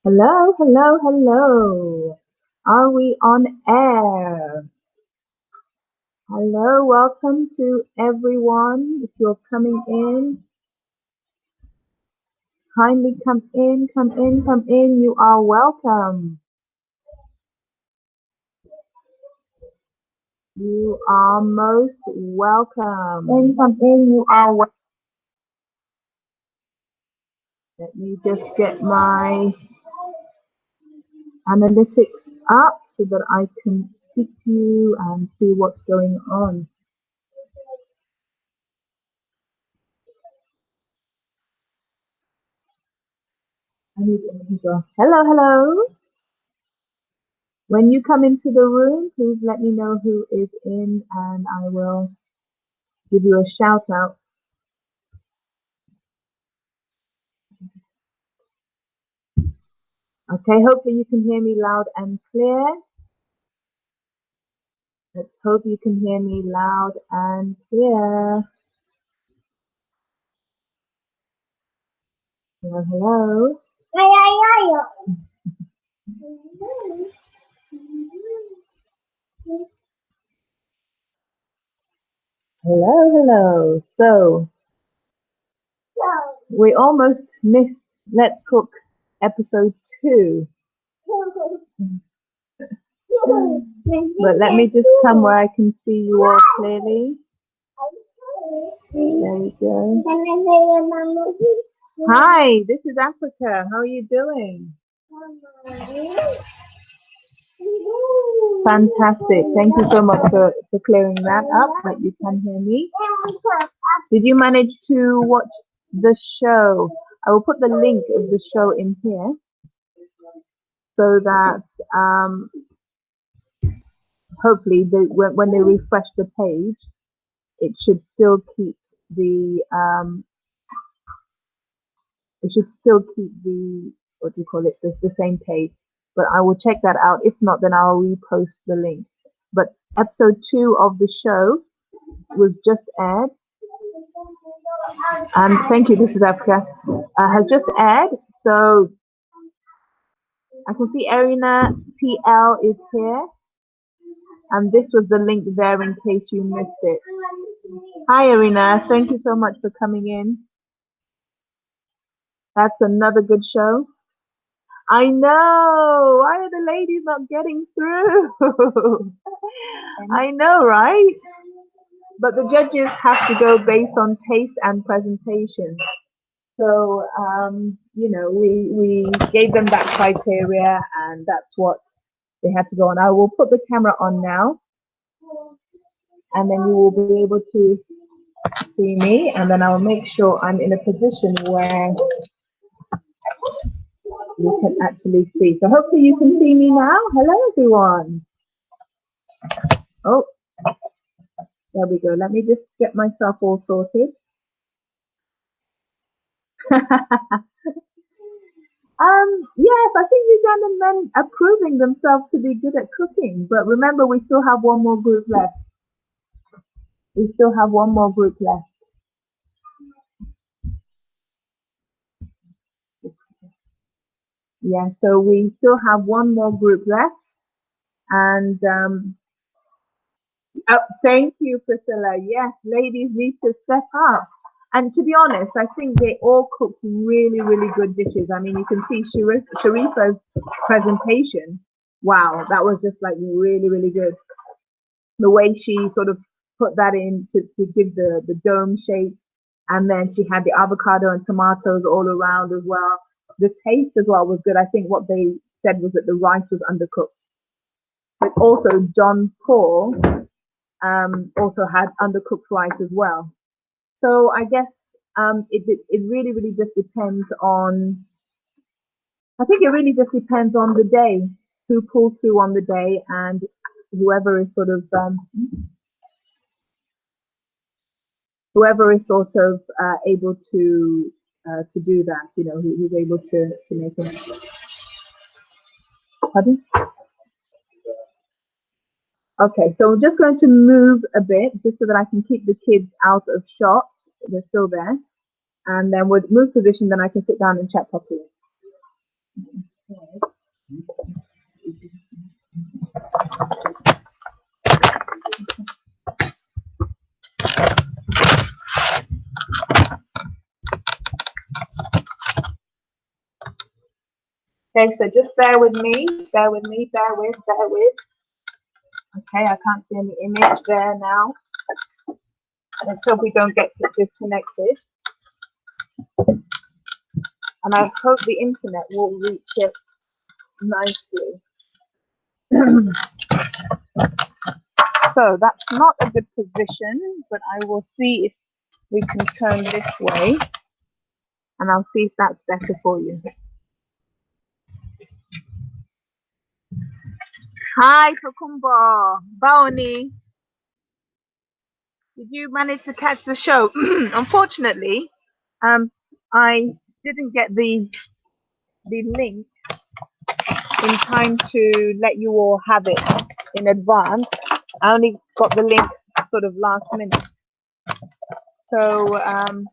Hello, hello, hello. Are we on air? Hello, welcome to everyone. If you're coming in, kindly come in, come in, come in. You are welcome. You are most welcome. Come in, you are welcome. Let me just get my analytics up so that I can speak to you and see what's going on. Hello, hello. When you come into the room, please let me know who is in and I will give you a shout out. Okay, hopefully you can hear me loud and clear. Let's hope you can hear me loud and clear. Hello, hello. Hello, hello. So, we almost missed Let's Cook episode 2. But let me just come where I can see you all clearly. There we go. Hi, this is Africa. How are you doing? Fantastic. Thank you so much for clearing that up, that you can hear me. Did you manage to watch the show? I will put the link of the show in here so that hopefully when they refresh the page, it should still keep the what do you call it, the same page. But I will check that out. If not, then I'll repost the link. But episode 2 of the show was just aired. And thank you, this is Africa. Has just aired. So I can see Arina TL is here. And this was the link there in case you missed it. Hi, Arina. Thank you so much for coming in. That's another good show. I know. Why are the ladies not getting through? I know, right? But the judges have to go based on taste and presentation. So, we gave them that criteria and that's what they had to go on. I will put the camera on now and then you will be able to see me, and then I'll make sure I'm in a position where you can actually see. So hopefully you can see me now. Hello, everyone. Oh, there we go. Let me just get myself all sorted. Yes, I think Ugandan men are proving themselves to be good at cooking. But remember, we still have one more group left. We still have one more group left. Yeah, so we still have one more group left. And thank you, Priscilla. Yes, ladies need to step up. And to be honest, I think they all cooked really, really good dishes. I mean, you can see Sharifa's presentation. Wow, that was just like really, really good. The way she sort of put that in to give the dome shape. And then she had the avocado and tomatoes all around as well. The taste as well was good. I think what they said was that the rice was undercooked. But also John Paul also had undercooked rice as well. So I guess it really, really just depends on, I think it really just depends on the day, who pulls through on the day and whoever is sort of, able to do that, who's able to make it. Pardon? Okay, so I'm just going to move a bit just so that I can keep the kids out of shot. They're still there. And then we'll move position, then I can sit down and chat properly. Okay, so just bear with me, bear with me, bear with, bear with. Okay, I can't see any image there now. Let's hope we don't get disconnected. And I hope the internet will reach it nicely. So that's not a good position, but I will see if we can turn this way, and I'll see if that's better for you. Hi, Tokumbo. Baoni. Did you manage to catch the show? Unfortunately, I didn't get the link in time to let you all have it in advance. I only got the link sort of last minute. So I'm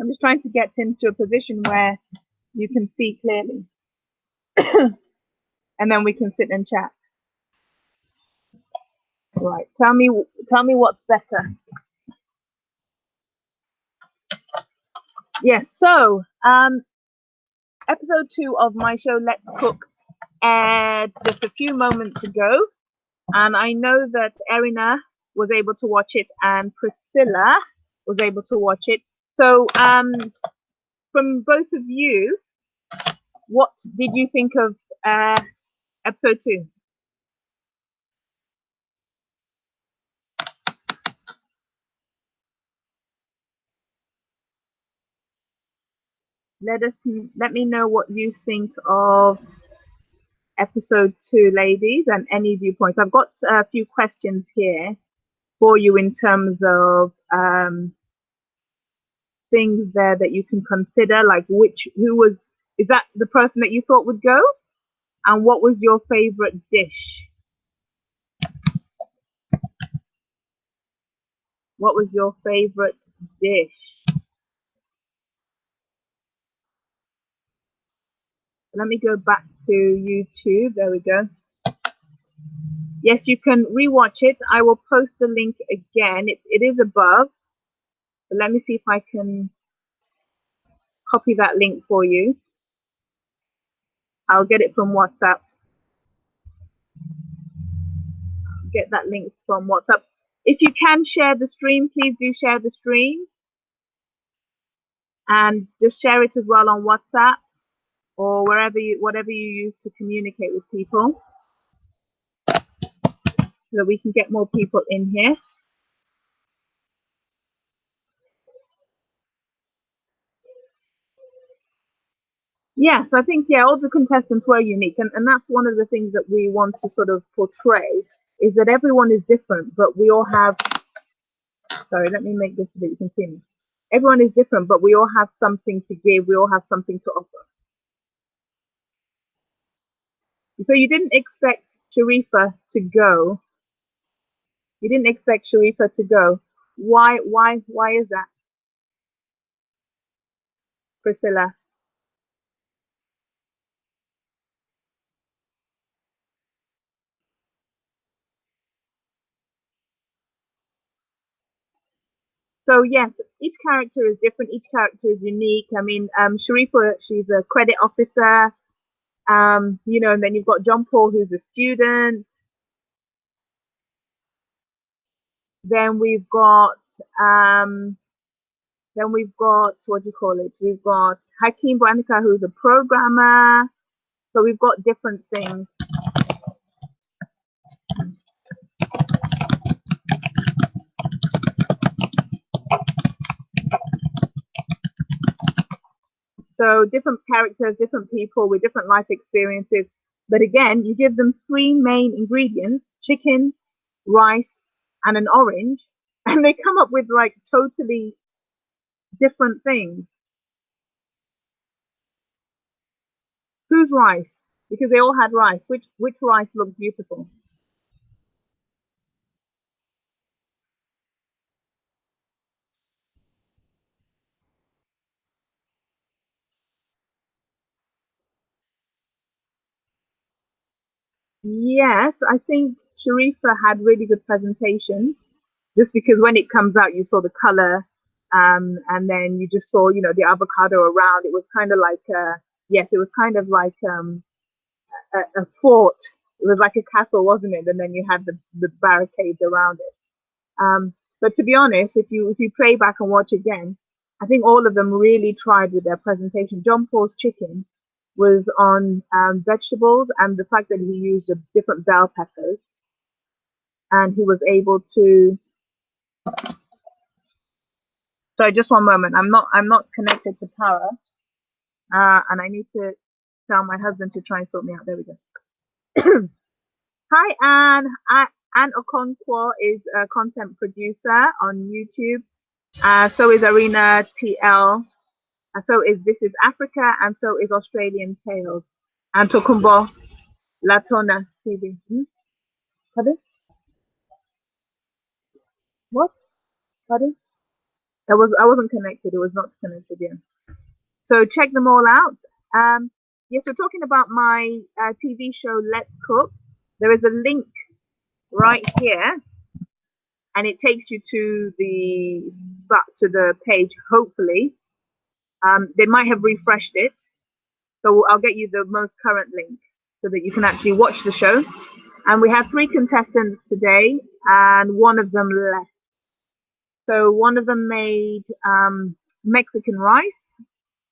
just trying to get into a position where you can see clearly, and then we can sit and chat. Right. Tell me what's better. Yes. So episode 2 of my show Let's Cook aired just a few moments ago, and I know that Erina was able to watch it and Priscilla was able to watch it. So from both of you, what did you think of episode 2? Let me know what you think of episode 2, ladies, and any viewpoints. I've got a few questions here for you in terms of things there that you can consider, like is that the person that you thought would go, and what was your favorite dish? What was your favorite dish? Let me go back to YouTube. There we go. Yes, you can rewatch it. I will post the link again. It is above. But let me see if I can copy that link for you. I'll get it from WhatsApp. Get that link from WhatsApp. If you can share the stream, please do share the stream. And just share it as well on WhatsApp or whatever you use to communicate with people, so that we can get more people in here. Yes, I think all the contestants were unique, and that's one of the things that we want to sort of portray, is that everyone is different, but we all have. Sorry, let me make this so that you can see me. Everyone is different, but we all have something to give. We all have something to offer. So you didn't expect Sharifa to go. You didn't expect Sharifa to go. Why is that, Priscilla? So yes, each character is different. Each character is unique. I mean, Sharifa, she's a credit officer. And then you've got John Paul, who's a student. Then we've got what do you call it? We've got Hakeem Branica, who's a programmer. So we've got different things. So different characters, different people with different life experiences. But again, you give them 3 main ingredients: chicken, rice, and an orange, and they come up with like totally different things. Whose rice? Because they all had rice. Which rice looked beautiful? Yes, I think Sharifa had really good presentation. Just because when it comes out, you saw the color, and then you just saw, the avocado around. It was kind of like, yes, it was kind of like a fort. It was like a castle, wasn't it? And then you had the barricades around it. But to be honest, if you play back and watch again, I think all of them really tried with their presentation. John Paul's chicken was on vegetables, and the fact that he used the different bell peppers, and he was able to. Sorry, just one moment. I'm not connected to power, and I need to tell my husband to try and sort me out. There we go. Hi, Anne. Anne Okonkwo is a content producer on YouTube. So is Arena TL. So is This is Africa, and so is Australian Tales. And Tokumbo Latona TV. Pardon? What? Pardon? I wasn't connected. It was not connected. Yeah. So check them all out. Yes, we're talking about my TV show Let's Cook. There is a link right here, and it takes you to the page. Hopefully, they might have refreshed it, so I'll get you the most current link so that you can actually watch the show. And we have three contestants today, and one of them left. So one of them made Mexican rice.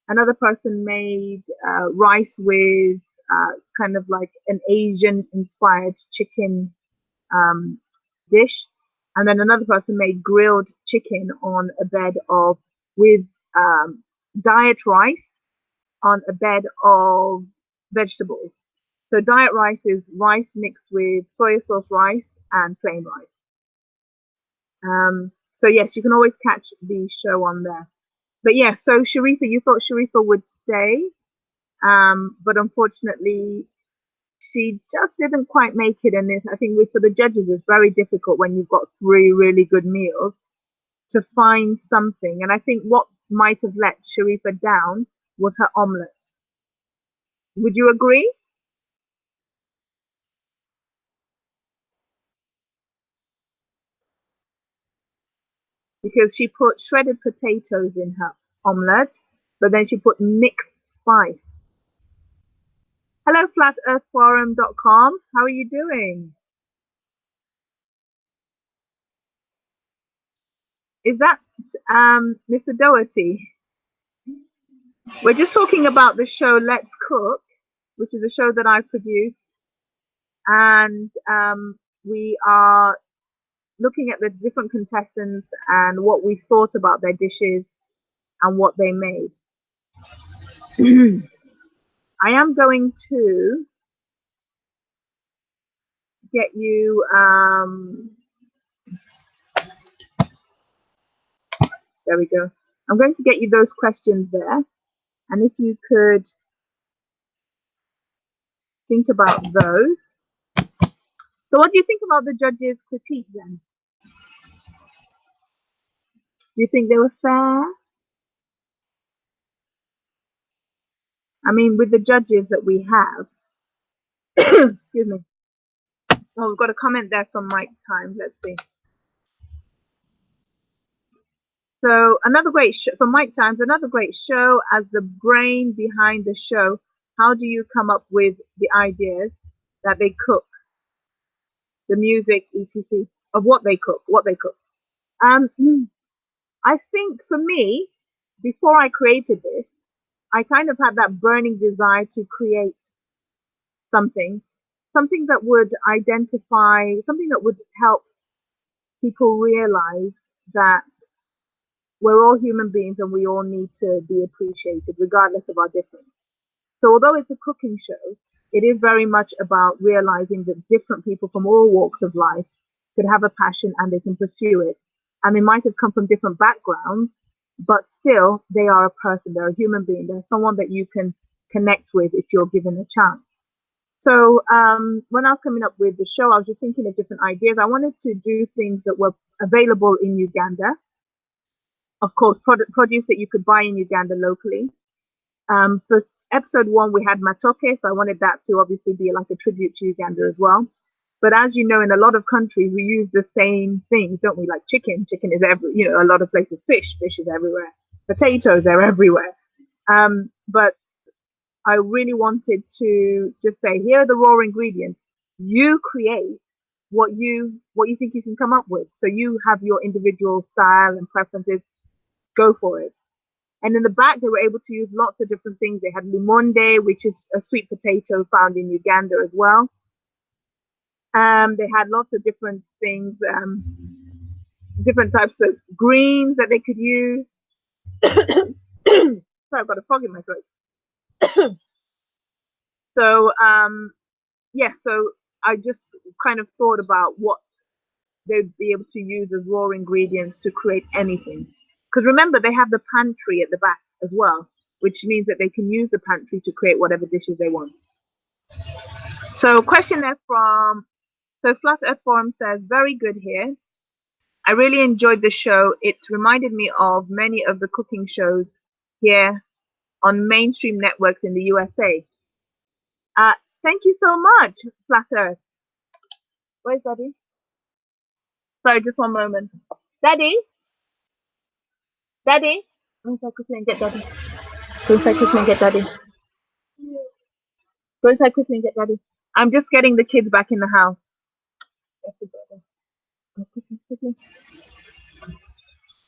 Another person made rice with kind of like an Asian inspired chicken um, dish. And then another person made grilled chicken on a bed of, with diet rice on a bed of vegetables. So diet rice is rice mixed with soy sauce rice and plain rice. So yes, you can always catch the show on there. But yeah, so Sharifa, you thought Sharifa would stay, but unfortunately, she just didn't quite make it. And I think for the judges, it's very difficult when you've got three really good meals to find something. And I think what might have let Sharifa down was her omelette. Would you agree? Because she put shredded potatoes in her omelette, but then she put mixed spice. Hello, flatearthforum.com. How are you doing? Is that Mr. Doherty? We're just talking about the show Let's Cook, which is a show that I produced, and we are looking at the different contestants and what we thought about their dishes and what they made. I am going to get you. There we go. I'm going to get you those questions there, and if you could think about those. So, what do you think about the judges' critique then? Do you think they were fair? I mean, with the judges that we have, excuse me. Oh, we've got a comment there from Mike Times. Let's see. So another great show from Mike Times. Another great show. As the brain behind the show, how do you come up with the ideas that they cook, the music, etc. of what they cook, what they cook? Um, I think for me, before I created this, I kind of had that burning desire to create something, something that would identify, something that would help people realize that we're all human beings and we all need to be appreciated regardless of our difference. So although it's a cooking show, it is very much about realizing that different people from all walks of life could have a passion and they can pursue it. And they might have come from different backgrounds, but still they are a person, they're a human being, they're someone that you can connect with if you're given a chance. So when I was coming up with the show, I was just thinking of different ideas. I wanted to do things that were available in Uganda, of course, produce that you could buy in Uganda locally. For episode 1, we had matoke, so I wanted that to obviously be like a tribute to Uganda as well. But as you know, in a lot of countries, we use the same things, don't we? Like chicken. Chicken is a lot of places. Fish is everywhere. Potatoes, they're everywhere. But I really wanted to just say, here are the raw ingredients. You create what you think you can come up with. So you have your individual style and preferences. Go for it. And in the back, they were able to use lots of different things. They had lumonde, which is a sweet potato found in Uganda as well. They had lots of different things, different types of greens that they could use. Sorry, I've got a frog in my throat. So, so I just kind of thought about what they'd be able to use as raw ingredients to create anything. Because remember, they have the pantry at the back as well, which means that they can use the pantry to create whatever dishes they want. So question there so Flat Earth Forum says, very good here. I really enjoyed the show. It reminded me of many of the cooking shows here on mainstream networks in the USA. Thank you so much, Flat Earth. Where's Daddy? Sorry, just one moment. Daddy? Daddy? Go inside quickly and get Daddy. Go inside quickly and get Daddy. Go inside quickly and get Daddy. I'm just getting the kids back in the house.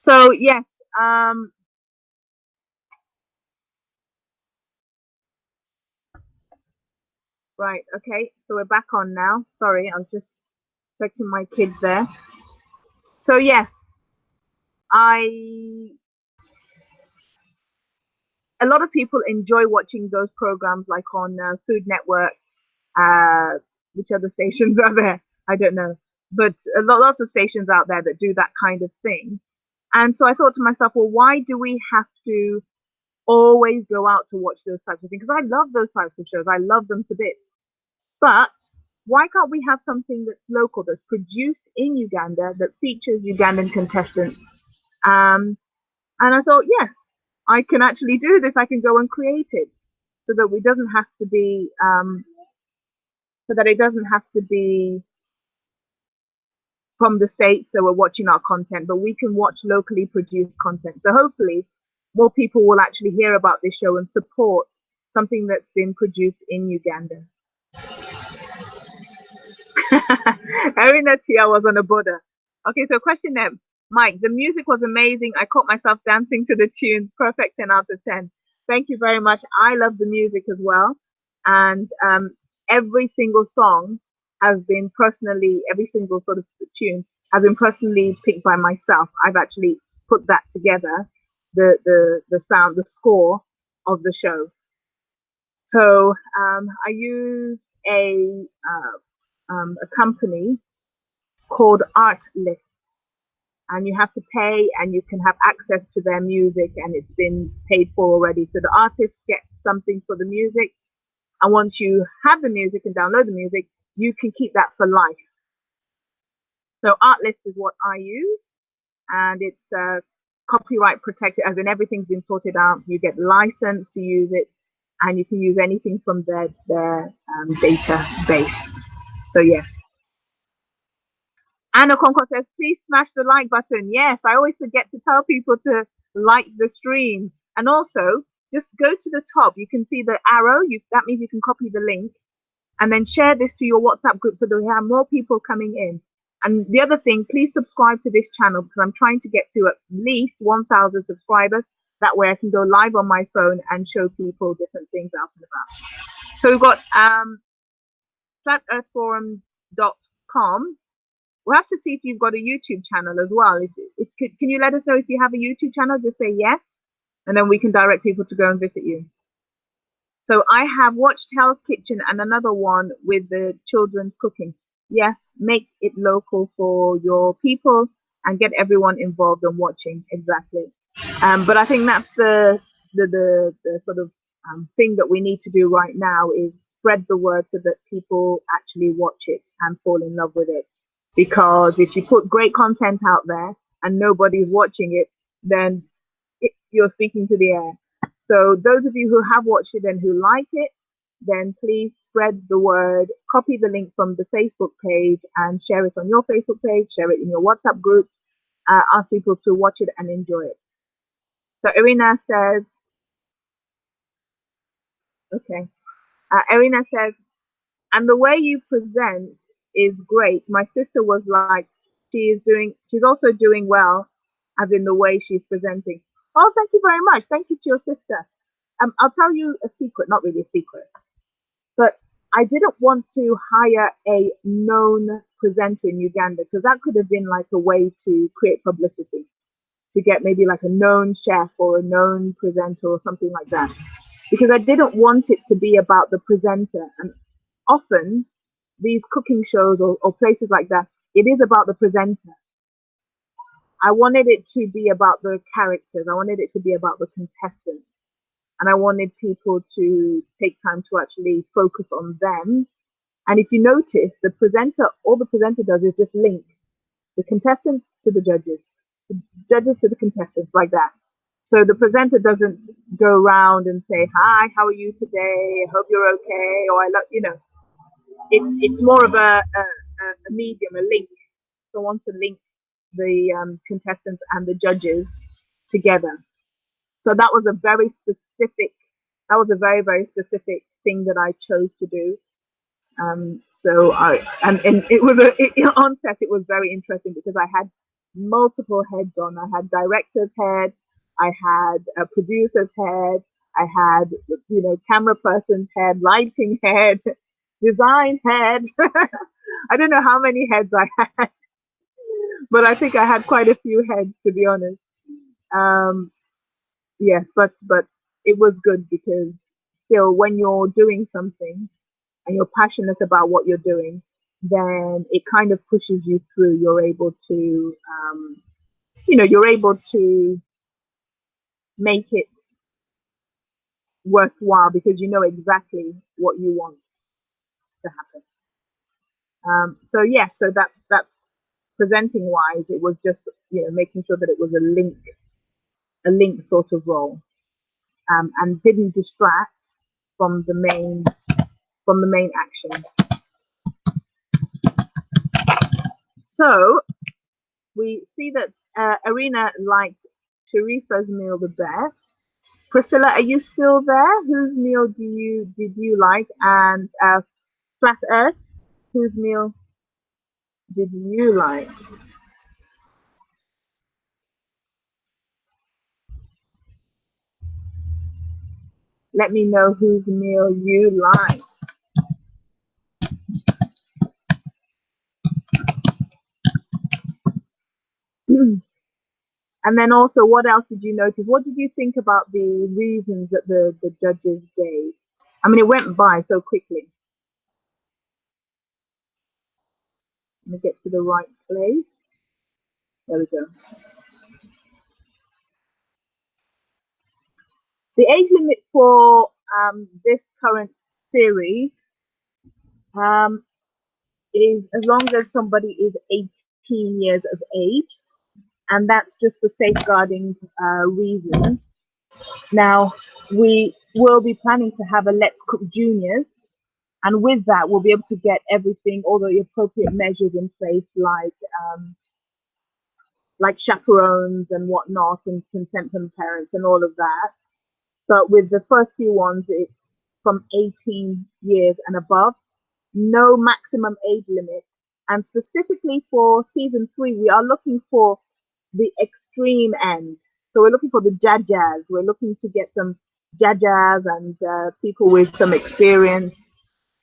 So yes, right, okay. So we're back on now. Sorry, I was just expecting my kids there. So yes, a lot of people enjoy watching those programs, like on Food Network. Which other stations are there? I don't know, but lots of stations out there that do that kind of thing. And so I thought to myself, well, why do we have to always go out to watch those types of things? Because I love those types of shows. I love them to bits. But why can't we have something that's local, that's produced in Uganda, that features Ugandan contestants? And I thought, yes, I can actually do this. I can go and create it so that it doesn't have to be, from the States, so we're watching our content, but we can watch locally produced content. So hopefully more people will actually hear about this show and support something that's been produced in Uganda. Erina Tia was on a border. Okay, so question them. Mike, the music was amazing. I caught myself dancing to the tunes. Perfect 10 out of 10. Thank you very much. I love the music as well. And every single song has been every single sort of tune has been personally picked by myself. I've actually put that together, the sound, the score of the show. So I used a company called Artlist, and you have to pay and you can have access to their music, and it's been paid for already. So the artists get something for the music, and once you have the music and download the music, you can keep that for life. So Artlist is what I use, and it's copyright protected, as in everything's been sorted out. You get licensed to use it, and you can use anything from their database. So yes. Anna Concord says, please smash the like button. Yes, I always forget to tell people to like the stream. And also, just go to the top. You can see the arrow. That means you can copy the link and then share this to your WhatsApp group so that we have more people coming in. And the other thing, please subscribe to this channel, because I'm trying to get to at least 1,000 subscribers. That way I can go live on my phone and show people different things out and about. So we've got flatearthforum.com. We'll have to see if you've got a YouTube channel as well. Can you let us know if you have a YouTube channel? Just say yes, and then we can direct people to go and visit you. So I have watched Hell's Kitchen and another one with the children's cooking. Yes, make it local for your people and get everyone involved and watching. Exactly. But I think that's the sort of thing that we need to do right now, is spread the word so that people actually watch it and fall in love with it. Because if you put great content out there and nobody's watching it, then you're speaking to the air. So those of you who have watched it and who like it, then please spread the word, copy the link from the Facebook page and share it on your Facebook page, share it in your WhatsApp group, ask people to watch it and enjoy it. So Irina says, okay. Irina says, and the way you present is great. My sister was like, she's also doing well, as in the way she's presenting. Oh, thank you very much. Thank you to your sister. I'll tell you a secret, not really a secret, but I didn't want to hire a known presenter in Uganda because that could have been like a way to create publicity, to get maybe like a known chef or a known presenter or something like that. Because I didn't want it to be about the presenter. And often these cooking shows or places like that, it is about the presenter. I wanted it to be about the characters. I wanted it to be about the contestants. And I wanted people to take time to actually focus on them. And if you notice, all the presenter does is just link the contestants to the judges to the contestants, like that. So the presenter doesn't go around and say, hi, how are you today? I hope you're okay. Or I love, it's more of a medium, a link. So I want to link the contestants and the judges together. So that was a very specific, very specific thing that I chose to do. So and it was on set, it was very interesting because I had multiple heads on. I had director's head, I had a producer's head, I had, camera person's head, lighting head, design head. I don't know how many heads I had, but I think I had quite a few heads, to be honest. Yes, but it was good because still, when you're doing something and you're passionate about what you're doing, then it kind of pushes you through. You're able to make it worthwhile because you know exactly what you want to happen. So yeah, so that's presenting wise. It was just making sure that it was a link sort of role, and didn't distract from the main action. So we see that Irina liked Sharifa's meal the best. Priscilla, are you still there? Whose meal did you like? And Flat Earth, whose meal did you like? Let me know whose meal you like. And then also, what else did you notice? What did you think about the reasons that the judges gave? I mean, it went by so quickly. Let me get to the right place. There we go. The age limit for this current series um, is as long as somebody is 18 years of age, and that's just for safeguarding reasons. Now, we will be planning to have a Let's Cook Juniors, and with that, we'll be able to get everything, all the appropriate measures in place, like chaperones and whatnot, and consent from parents and all of that. But with the first few ones, it's from 18 years and above, no maximum age limit. And specifically for season 3, we are looking for the extreme end. So we're looking for the jajas. We're looking to get some jajas and people with some experience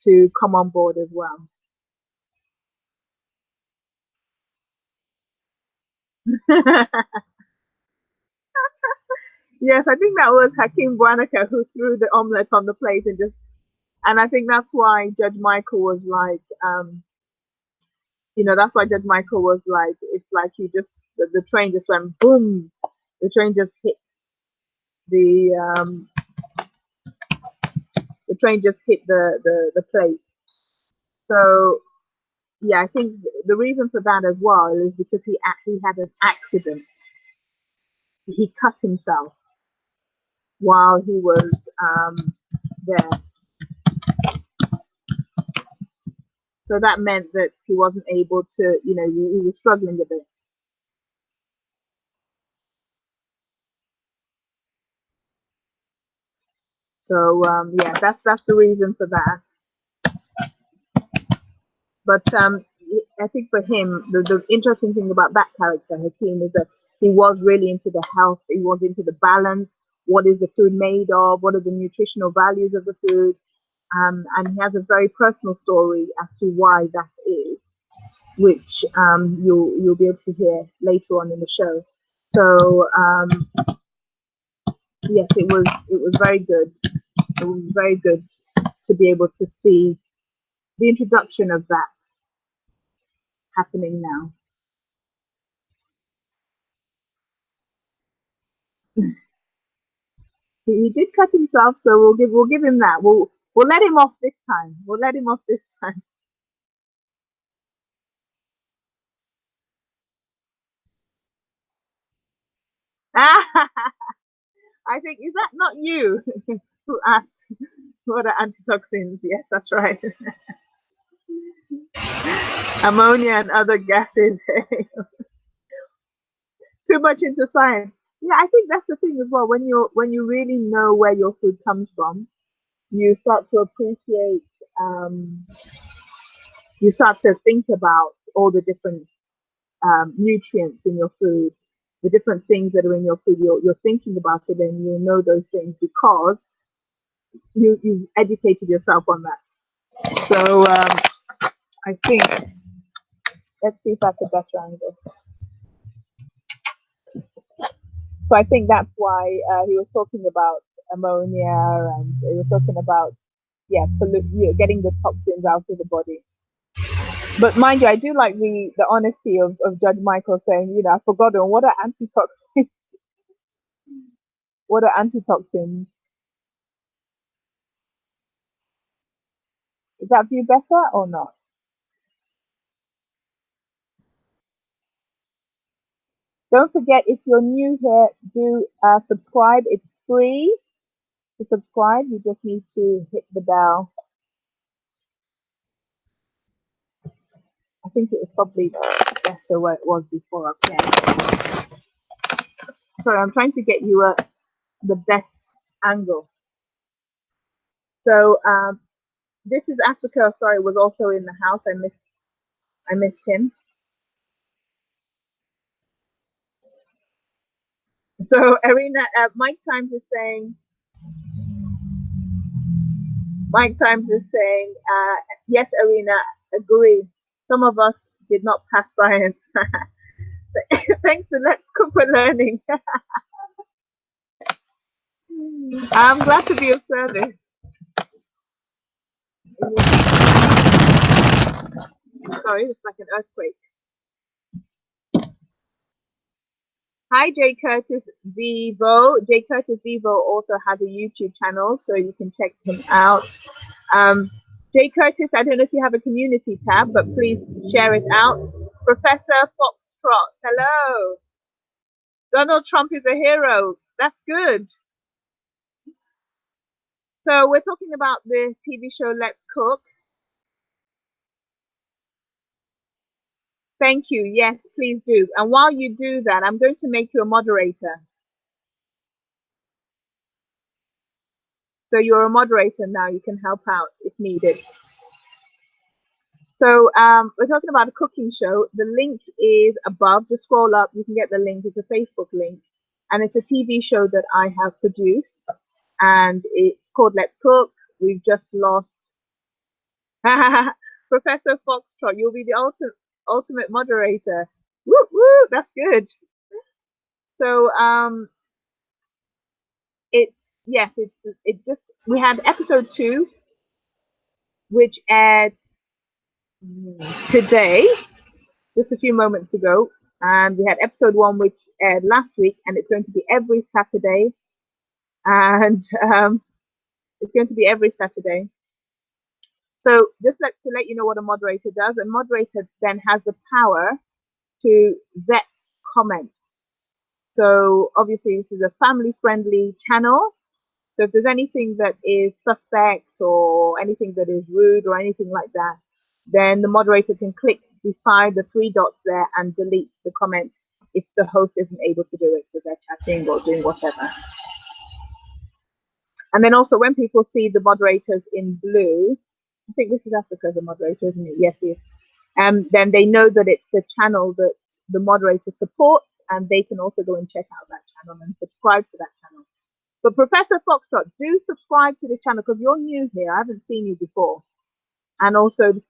to come on board as well. Yes, I think that was Hakim Bwanaka who threw the omelette on the plate and I think that's why Judge Michael was like, that's why Judge Michael was like, it's like the train just went boom. The train just hit the the plate. So yeah, I think the reason for that as well is because he actually had an accident. He cut himself. while he was there. So that meant that he wasn't able to, he was struggling a bit. So yeah, that's the reason for that. But I think for him, the interesting thing about that character, Hakeem, is that he was really into the health. He was into the balance. What is the food made of? What are the nutritional values of the food? And he has a very personal story as to why that is, which you'll be able to hear later on in the show. So yes, it was very good. It was very good to be able to see the introduction of that happening now. He did cut himself, so we'll give him that. We'll let him off this time. We'll let him off this time. I think, is that not you who asked what are antitoxins? Yes, that's right. Ammonia and other gases. Too much into science. Yeah, I think that's the thing as well. When you really know where your food comes from, you start to appreciate. Um, you start to think about all the different nutrients in your food, the different things that are in your food. You're thinking about it, and you'll know those things because you've educated yourself on that. So I think, let's see if that's a better angle. So I think that's why he was talking about ammonia, and he was talking about, yeah, getting the toxins out of the body. But mind you, I do like the honesty of Judge Michael saying, I've forgotten what are antitoxins. What are antitoxins? Is that view better or not? Don't forget, if you're new here, do subscribe. It's free to subscribe. You just need to hit the bell. I think it was probably better where it was before. Okay. Sorry, I'm trying to get you the best angle. So this is Africa. Sorry, was also in the house. I missed him. So Arena, Mike Times is saying, yes, Arena, agree. Some of us did not pass science. Thanks to Let's Cook for Learning. I'm glad to be of service. Sorry, it's like an earthquake. Hi, Jay Curtis Vivo. Jay Curtis Vivo also has a YouTube channel, so you can check him out. Jay Curtis, I don't know if you have a community tab, but please share it out. Professor Foxtrot, hello. Donald Trump is a hero. That's good. So we're talking about the TV show Let's Cook. Thank you. Yes, please do. And while you do that, I'm going to make you a moderator. So you're a moderator now. You can help out if needed. So we're talking about a cooking show. The link is above. Just scroll up. You can get the link. It's a Facebook link. And it's a TV show that I have produced. And it's called Let's Cook. We've just lost Professor Foxtrot. You'll be the ultimate moderator. Woo woo, that's good. So we had episode 2, which aired today, just a few moments ago, and we had episode 1, which aired last week, and it's going to be every Saturday, and it's going to be every Saturday. So just to let you know what a moderator does, a moderator then has the power to vet comments. So obviously this is a family friendly channel. So if there's anything that is suspect or anything that is rude or anything like that, then the moderator can click beside the three dots there and delete the comment if the host isn't able to do it because they're chatting or doing whatever. And then also when people see the moderators in blue, I think this is Africa as a moderator, isn't it? Yes, yes. Then they know that it's a channel that the moderator supports, and they can also go and check out that channel and subscribe to that channel. But Professor Foxtrot, do subscribe to this channel because you're new here. I haven't seen you before. And also the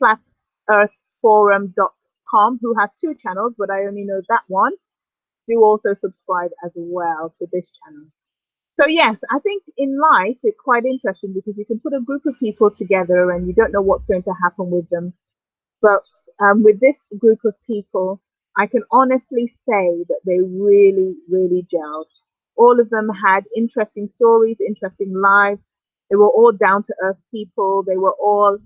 flatearthforum.com, who has two channels, but I only know that one. Do also subscribe as well to this channel. So yes, I think in life it's quite interesting because you can put a group of people together and you don't know what's going to happen with them. But with this group of people, I can honestly say that they really, really gelled. All of them had interesting stories, interesting lives. They were all down to earth people. They were all,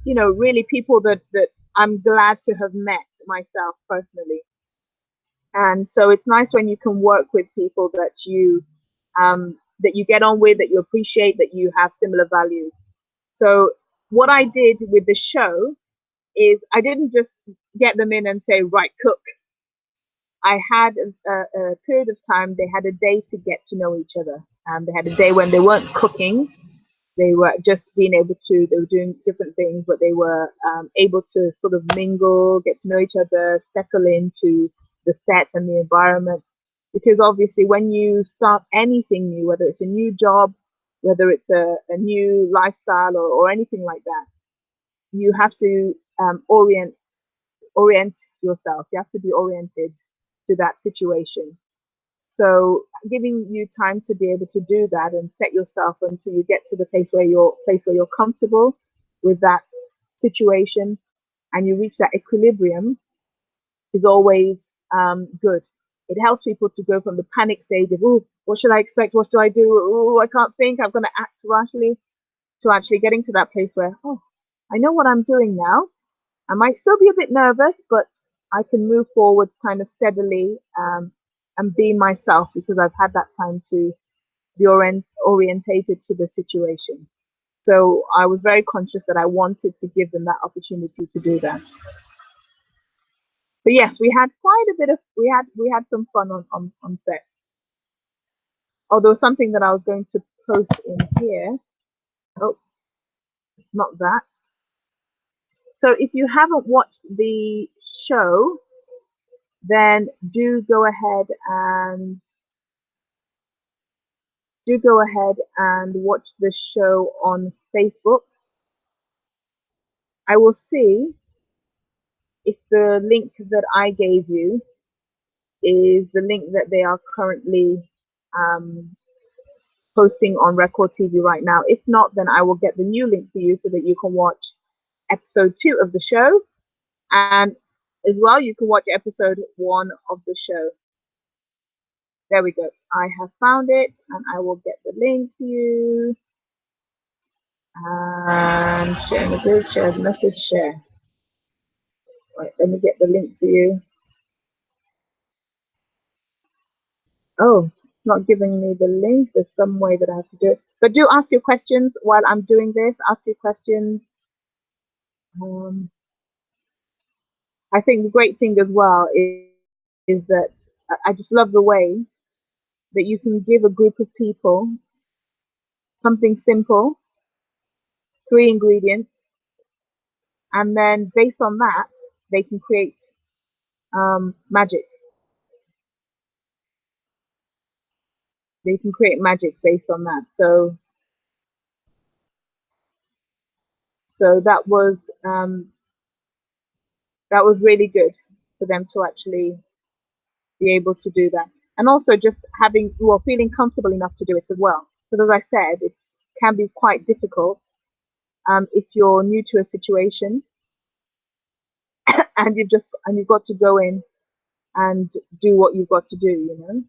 really people that I'm glad to have met myself personally. And so it's nice when you can work with people that you get on with, that you appreciate, that you have similar values. So what I did with the show is I didn't just get them in and say, right, cook. I had a period of time, they had a day to get to know each other. They had a day when they weren't cooking. They were just being able to, they were doing different things, but they were able to sort of mingle, get to know each other, settle into the set and the environment. Because obviously when you start anything new, whether it's a new job, whether it's a new lifestyle or anything like that, you have to orient yourself. You have to be oriented to that situation. So giving you time to be able to do that and set yourself until you get to the place where you're comfortable with that situation and you reach that equilibrium is always good. It helps people to go from the panic stage of, oh, what should I expect? What do I do? Oh, I can't think. I'm going to act rationally, to actually getting to that place where, oh, I know what I'm doing now. I might still be a bit nervous, but I can move forward kind of steadily and be myself because I've had that time to be orientated to the situation. So I was very conscious that I wanted to give them that opportunity to do that. But yes, we had quite a bit of we had some fun on set. Although something that I was going to post in here. Oh, not that. So if you haven't watched the show, then do go ahead and watch the show on Facebook. I will see if the link that I gave you is the link that they are currently posting on Record TV right now. If not, then I will get the new link for you so that you can watch episode 2 of the show. And as well, you can watch episode 1 of the show. There we go. I have found it and I will get the link for you. And share in the group, share the message, share. Right, let me get the link for you. Oh, it's not giving me the link. There's some way that I have to do it. But do ask your questions while I'm doing this. Ask your questions. I think the great thing as well is that I just love the way that you can give a group of people something simple, 3 ingredients, and then based on that, they can create magic. They can create magic based on that. So that was really good for them to actually be able to do that, and also just feeling comfortable enough to do it as well. Because as I said, it can be quite difficult if you're new to a situation and you've got to go in and do what you've got to do, you know.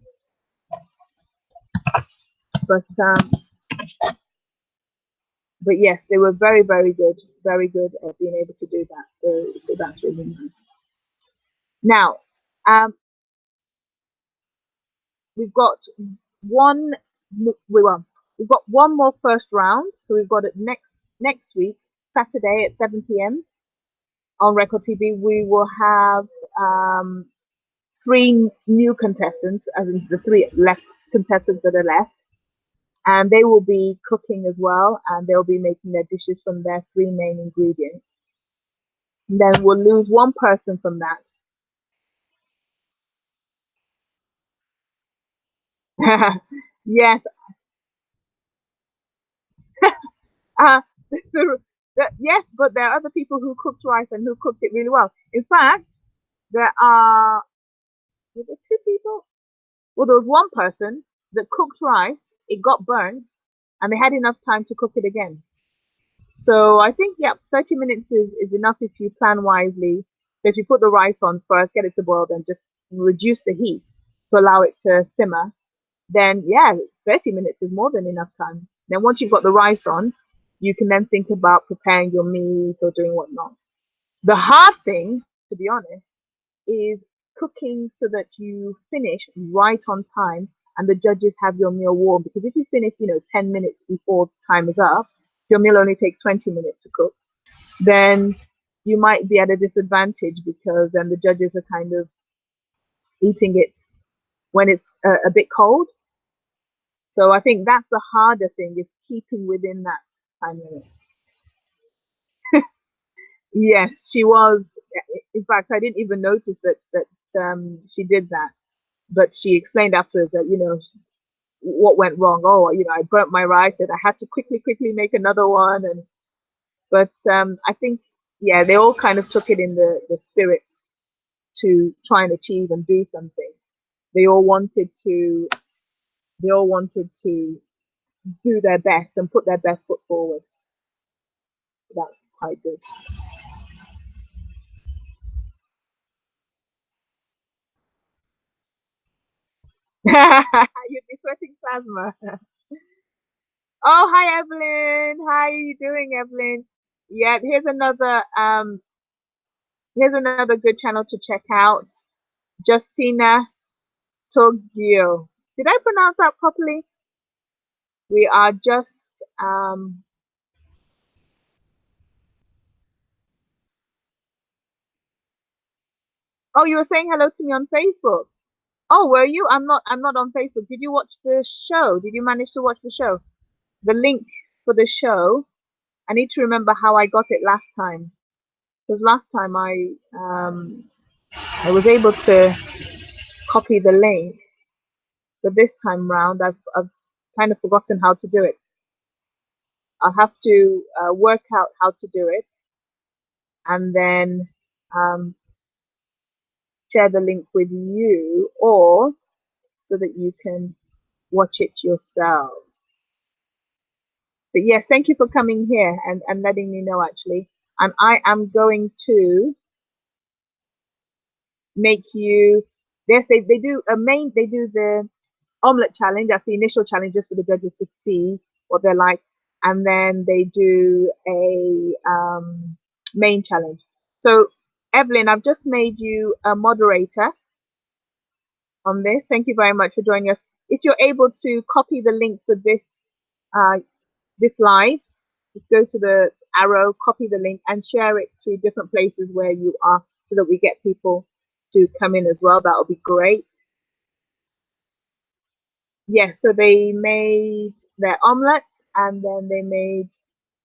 But yes, they were very, very good at being able to do that. So that's really nice. Now, we've got one we've got one more first round, so we've got it next week, Saturday at 7 p.m. on Record TV. We will have three new contestants, as in the three left contestants that are left, and they will be cooking as well, and they'll be making their dishes from their three main ingredients. And then we'll lose one person from that. Yes, uh, yes, but there are other people who cooked rice and who cooked it really well. In fact, there are were there two people? Well, there was one person that cooked rice, it got burnt, and they had enough time to cook it again. So I think, yeah, 30 minutes is enough if you plan wisely. So if you put the rice on first, get it to boil, then just reduce the heat to allow it to simmer, then yeah, 30 minutes is more than enough time. Then once you've got the rice on, you can then think about preparing your meat or doing whatnot. The hard thing, to be honest, is cooking so that you finish right on time and the judges have your meal warm. Because if you finish, 10 minutes before time is up, your meal only takes 20 minutes to cook, then you might be at a disadvantage because then the judges are kind of eating it when it's a bit cold. So I think that's the harder thing is keeping within that time limit. Yes, she was. In fact, I didn't even notice that she did that. But she explained afterwards that what went wrong. Oh, I burnt my rice and I had to quickly make another one. And but I think yeah, they all kind of took it in the spirit to try and achieve and do something. They all wanted to. They all wanted to do their best and put their best foot forward. That's quite good. You'd be sweating plasma. Oh, hi Evelyn. How are you doing, Evelyn? Yeah, here's another good channel to check out. Justina Togio. Did I pronounce that properly? We are just oh, you were saying hello to me on Facebook. Oh, were you? I'm not on Facebook. Did you watch the show? Did you manage to watch the show? The link for the show. I need to remember how I got it last time. Because last time I was able to copy the link, but this time round I've kind of forgotten how to do it. I'll have to work out how to do it and then um, share the link with you, or so that you can watch it yourselves. But yes, thank you for coming here and letting me know actually. And I am going to make you, yes, they do the omelette challenge. That's the initial challenge just for the judges to see what they're like. And then they do a main challenge. So Evelyn, I've just made you a moderator on this. Thank you very much for joining us. If you're able to copy the link for uh, this live, just go to the arrow, copy the link, and share it to different places where you are, so that we get people to come in as well. That would be great. Yes, so they made their omelette, and then they made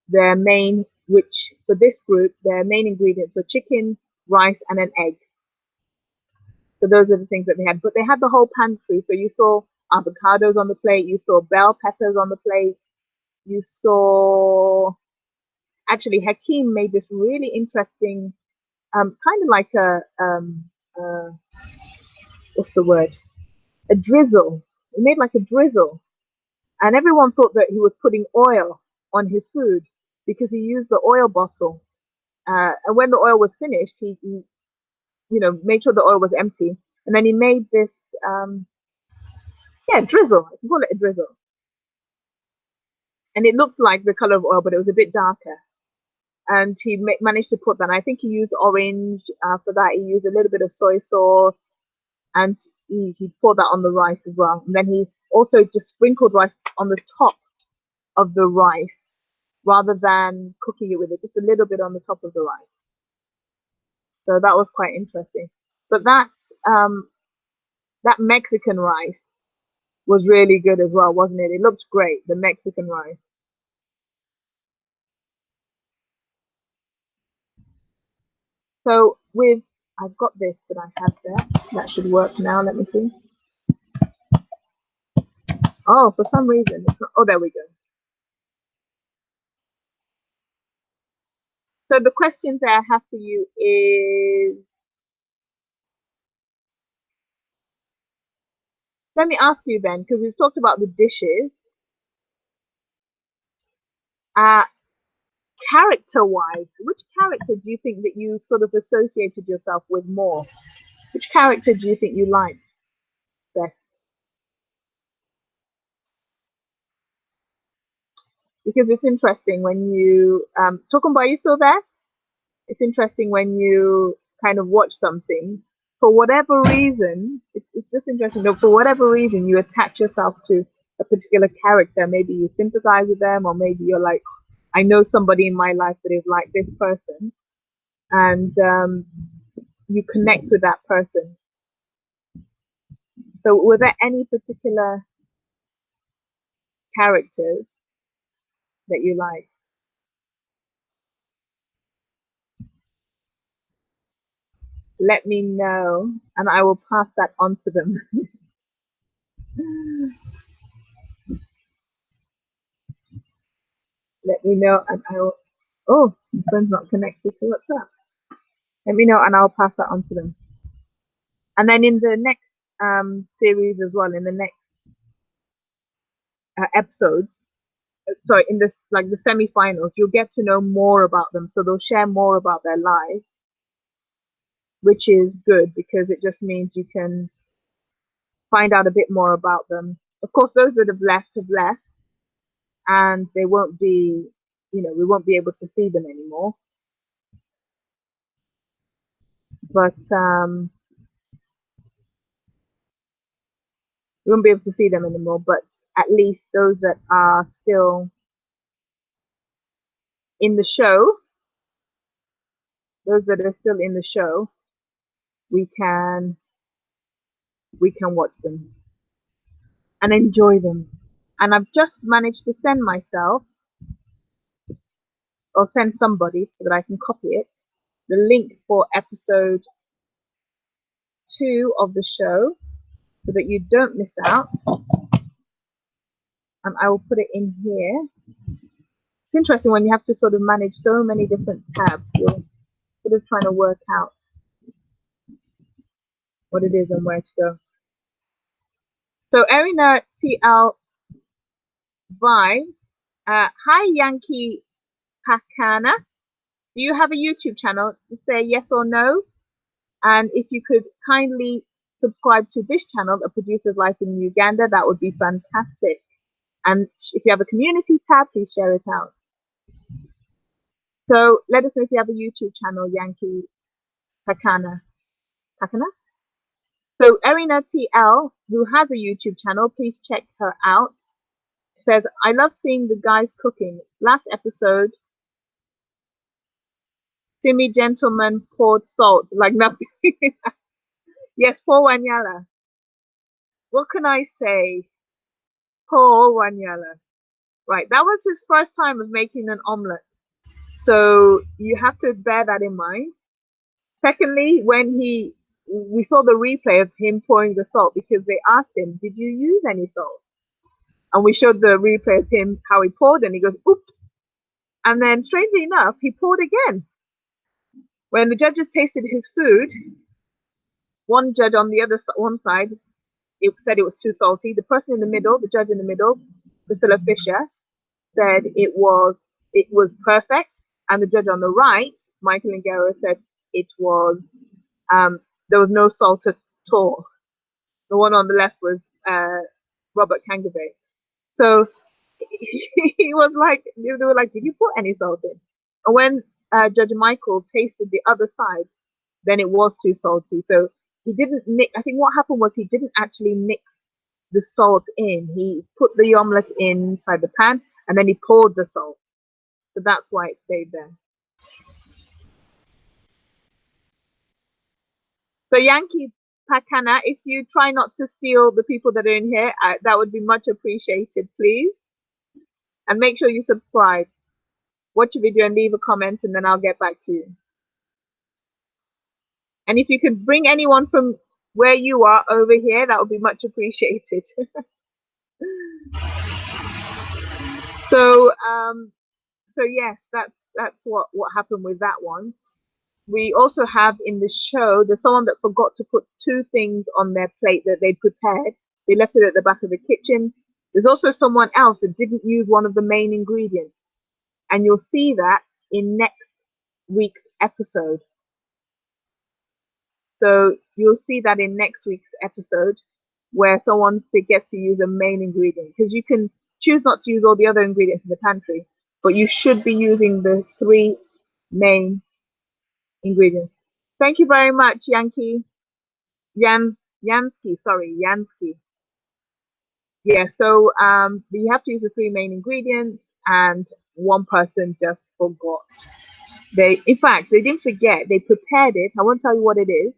their main, which for this group, their main ingredients were chicken, rice, and an egg. So those are the things that they had. But they had the whole pantry. So you saw avocados on the plate, you saw bell peppers on the plate, you saw actually Hakeem made this really interesting, kind of like uh, what's the word? A drizzle. He made like a drizzle, and everyone thought that he was putting oil on his food because he used the oil bottle. And when the oil was finished, he made sure the oil was empty, and then he made this yeah, drizzle. I can call it a drizzle, and it looked like the color of oil, but it was a bit darker. And he managed to put that. I think he used orange for that. He used a little bit of soy sauce, and he poured that on the rice as well. And then he also just sprinkled rice on the top of the rice rather than cooking it with it, just a little bit on the top of the rice. So that was quite interesting. But that Mexican rice was really good as well, wasn't it? It looked great, the Mexican rice. So I've got this that I have there. That should work now. Let me see. Oh, for some reason, it's not, oh, there we go. So the questions that I have for you is, let me ask you then, because we've talked about the dishes. Uh, Character-wise, which character do you think that you sort of associated yourself with more? Which character do you think you liked best? Because it's interesting when you Tokumbo, are you still there? It's interesting when you kind of watch something for whatever reason. It's just interesting that for whatever reason you attach yourself to a particular character. Maybe you sympathize with them, or maybe you're like, I know somebody in my life that is like this person, and you connect with that person. So, were there any particular characters that you like? Let me know, and I will pass that on to them. Let me know, and I will. Oh, my phone's not connected to WhatsApp. Let me know, and I'll pass that on to them. And then in the next series as well, in the next episodes, sorry, in this like the semi-finals, you'll get to know more about them. So they'll share more about their lives, which is good because it just means you can find out a bit more about them. Of course, those that have left, and they won't be, we won't be able to see them anymore. But we won't be able to see them anymore. But at least those that are still in the show, those that are still in the show, we can watch them and enjoy them. And I've just managed to send myself or send somebody so that I can copy it, the link for episode 2 of the show so that you don't miss out. And I will put it in here. It's interesting when you have to sort of manage so many different tabs. You're sort of trying to work out what it is and where to go. So Erina TL Vibes. Hi Yankee Pakana. Do you have a YouTube channel? Say yes or no. And if you could kindly subscribe to this channel, A Producer's Life in Uganda, that would be fantastic. And if you have a community tab, please share it out. So let us know if you have a YouTube channel, Yankee Pakana. Pakana? So Erina TL, who has a YouTube channel, please check her out. Says, I love seeing the guys cooking. Last episode, Timmy Gentleman poured salt like nothing. Yes, Paul Wanyala. What can I say? Paul Wanyala. Right, that was his first time of making an omelette. So you have to bear that in mind. Secondly, when we saw the replay of him pouring the salt because they asked him, did you use any salt? And we showed the replay of him, how he poured, and he goes, oops. And then strangely enough, he poured again. When the judges tasted his food, one judge on the one side, it said it was too salty. The person in the middle, the judge in the middle, Priscilla Fisher, said it was perfect, and the judge on the right, Michael Ngero, said it was there was no salt at all. The one on the left was Robert Kangave. So he was like, they were like, did you put any salt in? And when Judge Michael tasted the other side, then it was too salty. So he didn't mix. I think what happened was he didn't actually mix the salt in. He put the omelette inside the pan and then he poured the salt. So that's why it stayed there. So Yankee Pakana, if you try not to steal the people that are in here, that would be much appreciated, please. And make sure you subscribe. Watch a video and leave a comment, and then I'll get back to you. And if you could bring anyone from where you are over here, that would be much appreciated. So, so yes, that's what happened with that one. We also have in the show, there's someone that forgot to put two things on their plate that they prepared. They left it at the back of the kitchen. There's also someone else that didn't use one of the main ingredients. And you'll see that in next week's episode. So you'll see that in next week's episode where someone forgets to use a main ingredient, because you can choose not to use all the other ingredients in the pantry, but you should be using the three main ingredients. Thank you very much, Yansky. Yansky. Yeah, so you have to use the three main ingredients, and one person just forgot. In fact, they didn't forget. They prepared it. I won't tell you what it is.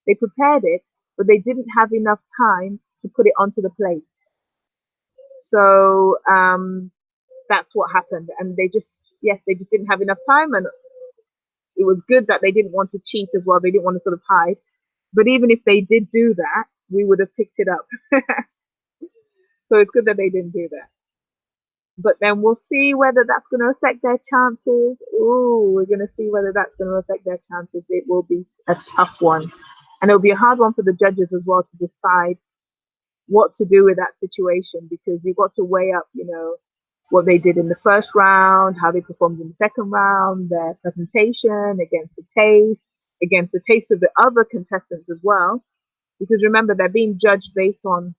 They prepared it, but they didn't have enough time to put it onto the plate. So that's what happened, and they just didn't have enough time, and it was good that they didn't want to cheat as well. They didn't want to sort of hide. But even if they did do that, we would have picked it up. So it's good that they didn't do that. But then we'll see whether that's going to affect their chances. Ooh, we're going to see whether that's going to affect their chances. It will be a tough one. And it'll be a hard one for the judges as well to decide what to do with that situation, because you've got to weigh up, what they did in the first round, how they performed in the second round, their presentation against the taste of the other contestants as well. Because remember, they're being judged based on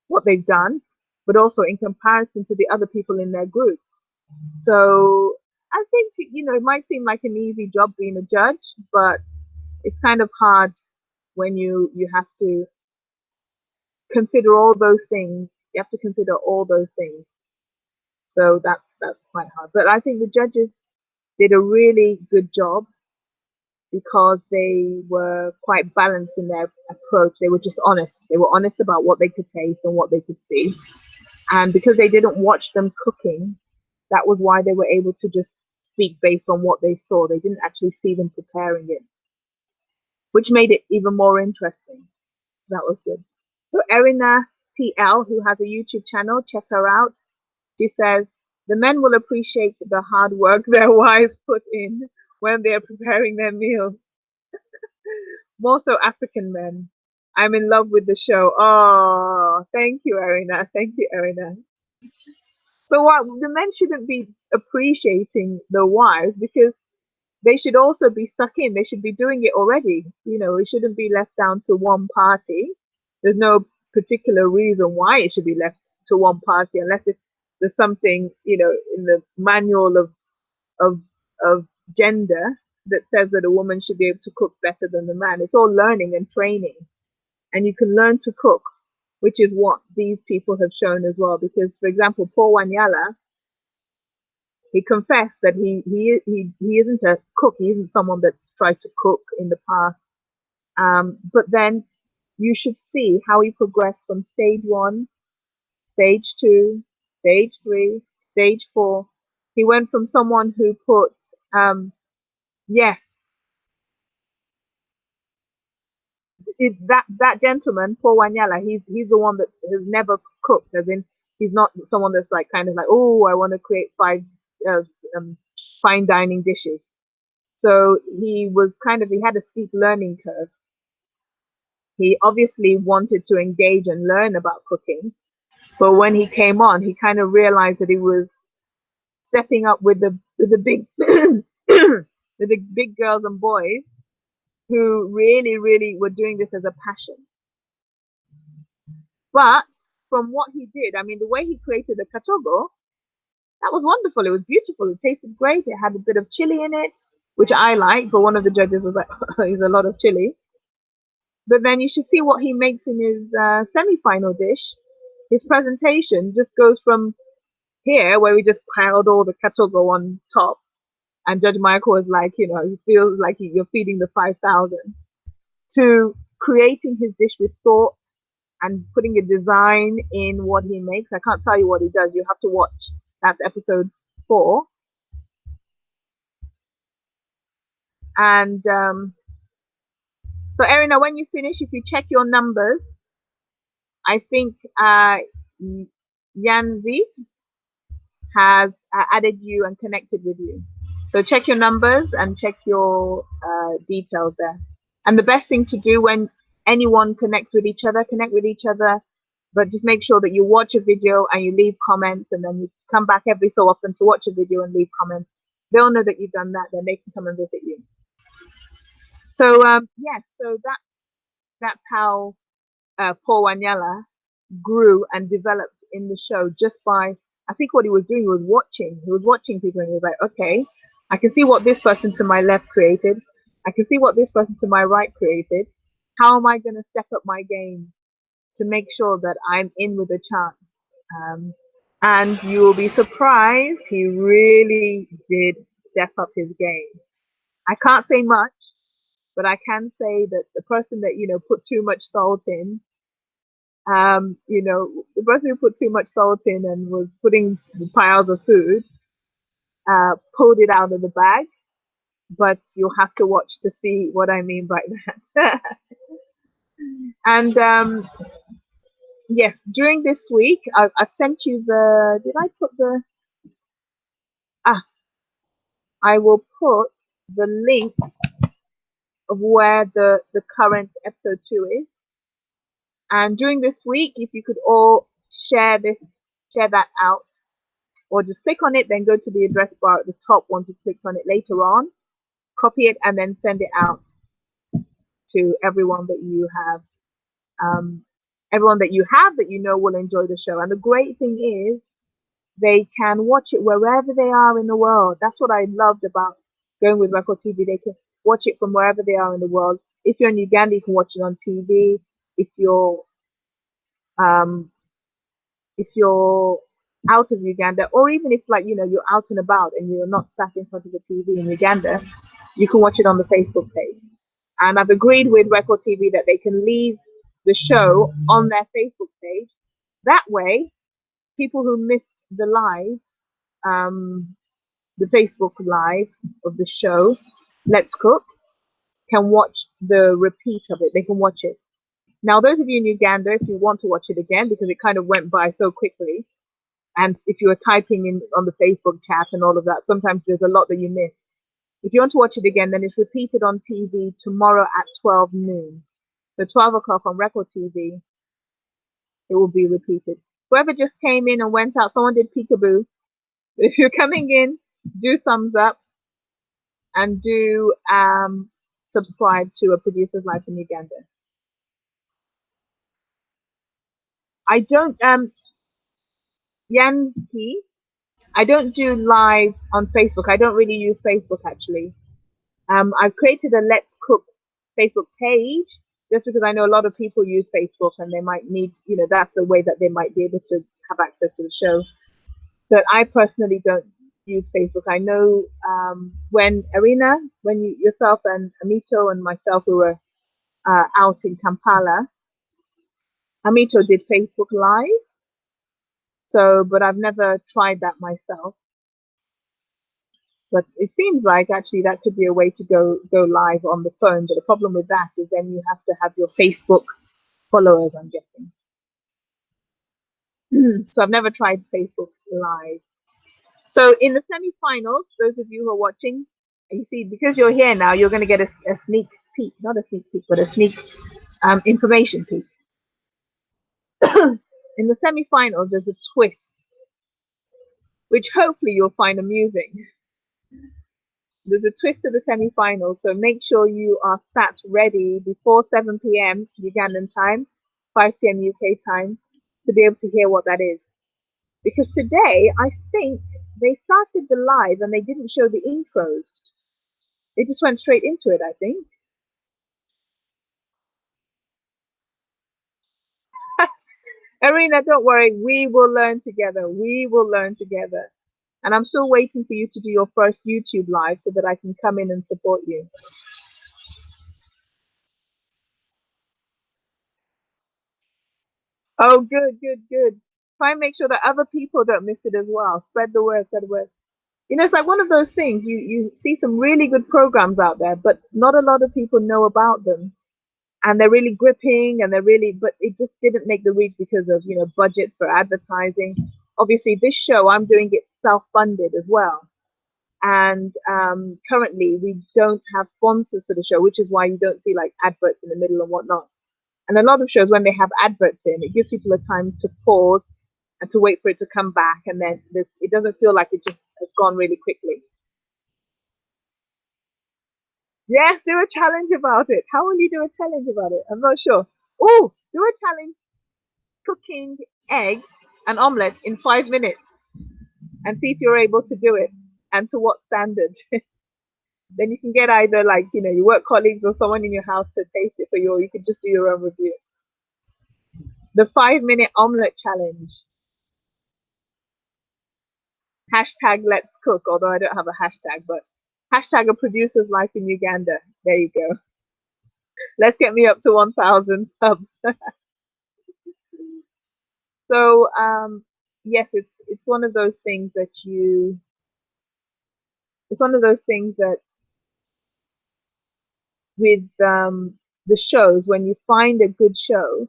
what they've done, but also in comparison to the other people in their group. So I think, it might seem like an easy job being a judge, but it's kind of hard when you have to consider all those things. You have to consider all those things. So that's quite hard. But I think the judges did a really good job because they were quite balanced in their approach. They were just honest. They were honest about what they could taste and what they could see. And because they didn't watch them cooking, that was why they were able to just speak based on what they saw. They didn't actually see them preparing it, which made it even more interesting. That was good. So Erina TL, who has a YouTube channel, check her out. She says, the men will appreciate the hard work their wives put in when they're preparing their meals. More so African men. I'm in love with the show. Oh, thank you, Erina. Thank you, Erina. But what the men shouldn't be appreciating the wives, because they should also be stuck in. They should be doing it already. It shouldn't be left down to one party. There's no particular reason why it should be left to one party, unless if there's something, in the manual of gender that says that a woman should be able to cook better than the man. It's all learning and training. And you can learn to cook, which is what these people have shown as well. Because, for example, Paul Wanyala, he confessed that he isn't a cook. He isn't someone that's tried to cook in the past. But then you should see how he progressed from stage 1, stage 2, stage 3, stage 4. He went from someone who put, that gentleman, Paul Wanyala, he's the one that has never cooked, as in he's not someone that's like kind of like, oh, I want to create 5 fine dining dishes. So he had a steep learning curve. He obviously wanted to engage and learn about cooking, but when he came on, he kind of realized that he was stepping up with the big with the big girls and boys who really, really were doing this as a passion. But from what he did, I mean, the way he created the katogo, that was wonderful. It was beautiful. It tasted great. It had a bit of chili in it, which I like, but one of the judges was like, there's a lot of chili. But then you should see what he makes in his semi-final dish. His presentation just goes from here, where we just piled all the kettle on top, and Judge Michael is like, he feels like you're feeding the 5,000, to creating his dish with thought and putting a design in what he makes. I can't tell you what he does. You have to watch. That's episode 4. And so, Erina, when you finish, if you check your numbers, I think Yanzi has added you and connected with you. So check your numbers and check your details there. And the best thing to do when anyone connects with each other, connect with each other, but just make sure that you watch a video and you leave comments, and then you come back every so often to watch a video and leave comments. They'll know that you've done that, then they can come and visit you. So yes, so that's how Paul Wanyala grew and developed in the show, just by, I think what he was doing was watching. He was watching people and he was like, okay, I can see what this person to my left created. I can see what this person to my right created. How am I going to step up my game to make sure that I'm in with a chance? And you will be surprised, he really did step up his game. I can't say much, but I can say that the person that, put too much salt in, the person who put too much salt in and was putting piles of food, pulled it out of the bag. But you'll have to watch to see what I mean by that. And yes, during this week, I've sent you did I put I will put the link of where the current episode 2 is. And during this week, if you could all share that out, or just click on it, then go to the address bar at the top once you clicked on it later on, copy it, and then send it out to everyone that you have, that will enjoy the show. And the great thing is, they can watch it wherever they are in the world. That's what I loved about going with Record TV. They can watch it from wherever they are in the world. If you're in Uganda, you can watch it on TV. If you're um, out of Uganda, or even if you're out and about and you're not sat in front of the TV in Uganda, you can watch it on the Facebook page. And I've agreed with Record TV that they can leave the show on their Facebook page. That way, people who missed the live, the Facebook live of the show, Let's Cook, can watch the repeat of it. They can watch it. Now, those of you in Uganda, if you want to watch it again, because it kind of went by so quickly, and if you were typing in on the Facebook chat and all of that, sometimes there's a lot that you miss. If you want to watch it again, then it's repeated on TV tomorrow at 12 noon. So 12 o'clock on Record TV, it will be repeated. Whoever just came in and went out, someone did peekaboo. If you're coming in, do thumbs up and do subscribe to A Producer's Life in Uganda. I don't, Yansky, I don't do live on Facebook. I don't really use Facebook, actually. I've created a Let's Cook Facebook page just because I know a lot of people use Facebook and they might need, that's the way that they might be able to have access to the show. But I personally don't use Facebook. I know when yourself and Amito and myself, we were out in Kampala, Amito did Facebook Live. So, but I've never tried that myself. But it seems like actually that could be a way to go live on the phone. But the problem with that is then you have to have your Facebook followers, I'm guessing. So I've never tried Facebook Live. So in the semi-finals, those of you who are watching, you see, because you're here now, you're going to get a sneak peek, not a sneak peek, but a sneak information peek. In the semi-finals, there's a twist, which hopefully you'll find amusing. There's a twist to the semi-finals, so make sure you are sat ready before 7 p.m. Ugandan time, 5 p.m. UK time, to be able to hear what that is. Because today, I think they started the live and they didn't show the intros. They just went straight into it, I think. Arena, don't worry. We will learn together. We will learn together. And I'm still waiting for you to do your first YouTube live so that I can come in and support you. Oh, good, good, good. Try and make sure that other people don't miss it as well. Spread the word, spread the word. You know, it's like one of those things. You see some really good programs out there, but not a lot of people know about them. And they're really gripping and they're really, but it just didn't make the reach because of, budgets for advertising. Obviously, this show, I'm doing it self-funded as well. And currently, we don't have sponsors for the show, which is why you don't see like adverts in the middle and whatnot. And a lot of shows, when they have adverts in, it gives people a time to pause and to wait for it to come back. And then it doesn't feel like it just has gone really quickly. Yes, do a challenge about it. How will you do a challenge about it? I'm not sure. Oh, do a challenge cooking egg and omelette in 5 minutes and see if you're able to do it and to what standard. Then you can get either like, your work colleagues or someone in your house to taste it for you, or you could just do your own review. The 5 minute omelette challenge. Hashtag let's cook, although I don't have a hashtag, but hashtag a producer's life in Uganda. There you go. Let's get me up to 1,000 subs. So yes, it's one of those things that it's one of those things that with the shows, when you find a good show,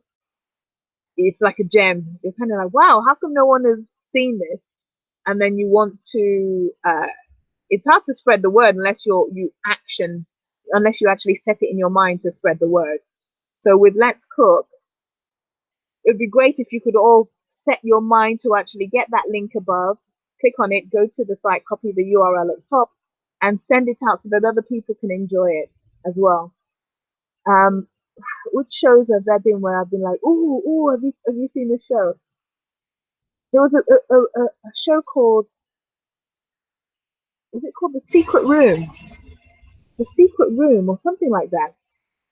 it's like a gem. You're kind of like, wow, how come no one has seen this? And then you want to. It's hard to spread the word unless you actually set it in your mind to spread the word. So with Let's Cook, it'd be great if you could all set your mind to actually get that link above, click on it, go to the site, copy the URL at the top, and send it out so that other people can enjoy it as well. Um, which shows have there been where I've been like, ooh, have you seen this show? There was a show called, was it called The Secret Room? The Secret Room or something like that.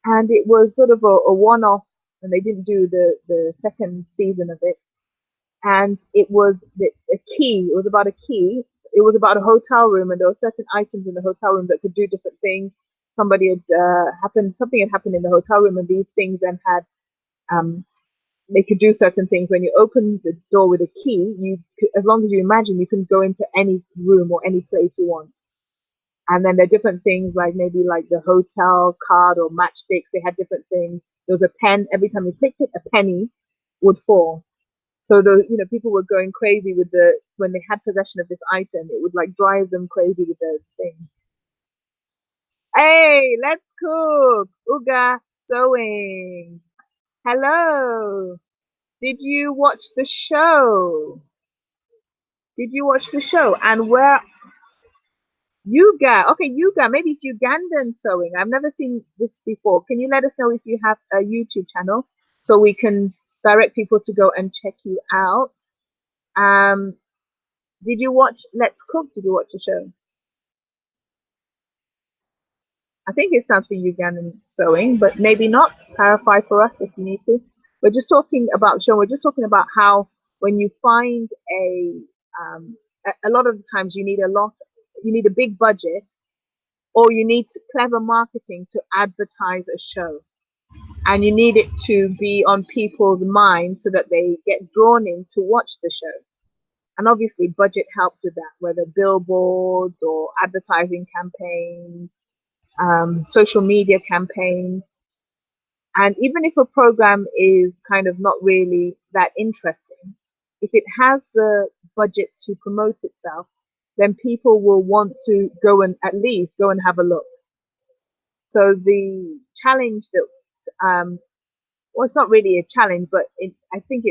And it was sort of a one-off, and they didn't do the second season of it. And it was a key. It was about a key. It was about a hotel room, and there were certain items in the hotel room that could do different things. Something had happened in the hotel room, and these things then had they could do certain things. When you open the door with a key, as long as you imagine, you can go into any room or any place you want. And then there are different things like maybe like the hotel card or matchsticks. They had different things. There was a pen. Every time you clicked it, a penny would fall. So people were going crazy when they had possession of this item. It would like drive them crazy with the thing. Hey, let's cook. Uga sewing. Hello. Did you watch the show? Did you watch the show? And where Yuga? Okay, Yuga. Maybe it's Ugandan sewing. I've never seen this before. Can you let us know if you have a YouTube channel so we can direct people to go and check you out? Um, did you watch Let's Cook? Did you watch the show? I think it stands for Ugandan sewing, but maybe not. Clarify for us if you need to. We're just talking about show. We're just talking about how when you find a lot of the times you need a big budget, or you need clever marketing to advertise a show, and you need it to be on people's minds so that they get drawn in to watch the show. And obviously, budget helps with that, whether billboards or advertising campaigns, social media campaigns. And even if a program is kind of not really that interesting, if it has the budget to promote itself, then people will want to go and at least go and have a look. So the challenge that, well, it's not really a challenge, but I think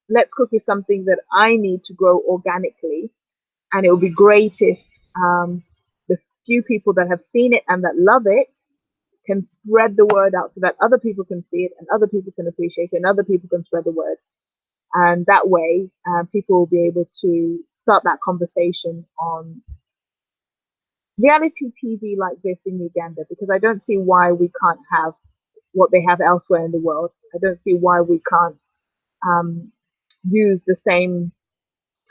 Let's Cook is something that I need to grow organically. And it would be great if the few people that have seen it and that love it can spread the word out so that other people can see it and other people can appreciate it and other people can spread the word. And that way, people will be able to start that conversation on reality TV like this in Uganda, because I don't see why we can't have what they have elsewhere in the world. I don't see why we can't use the same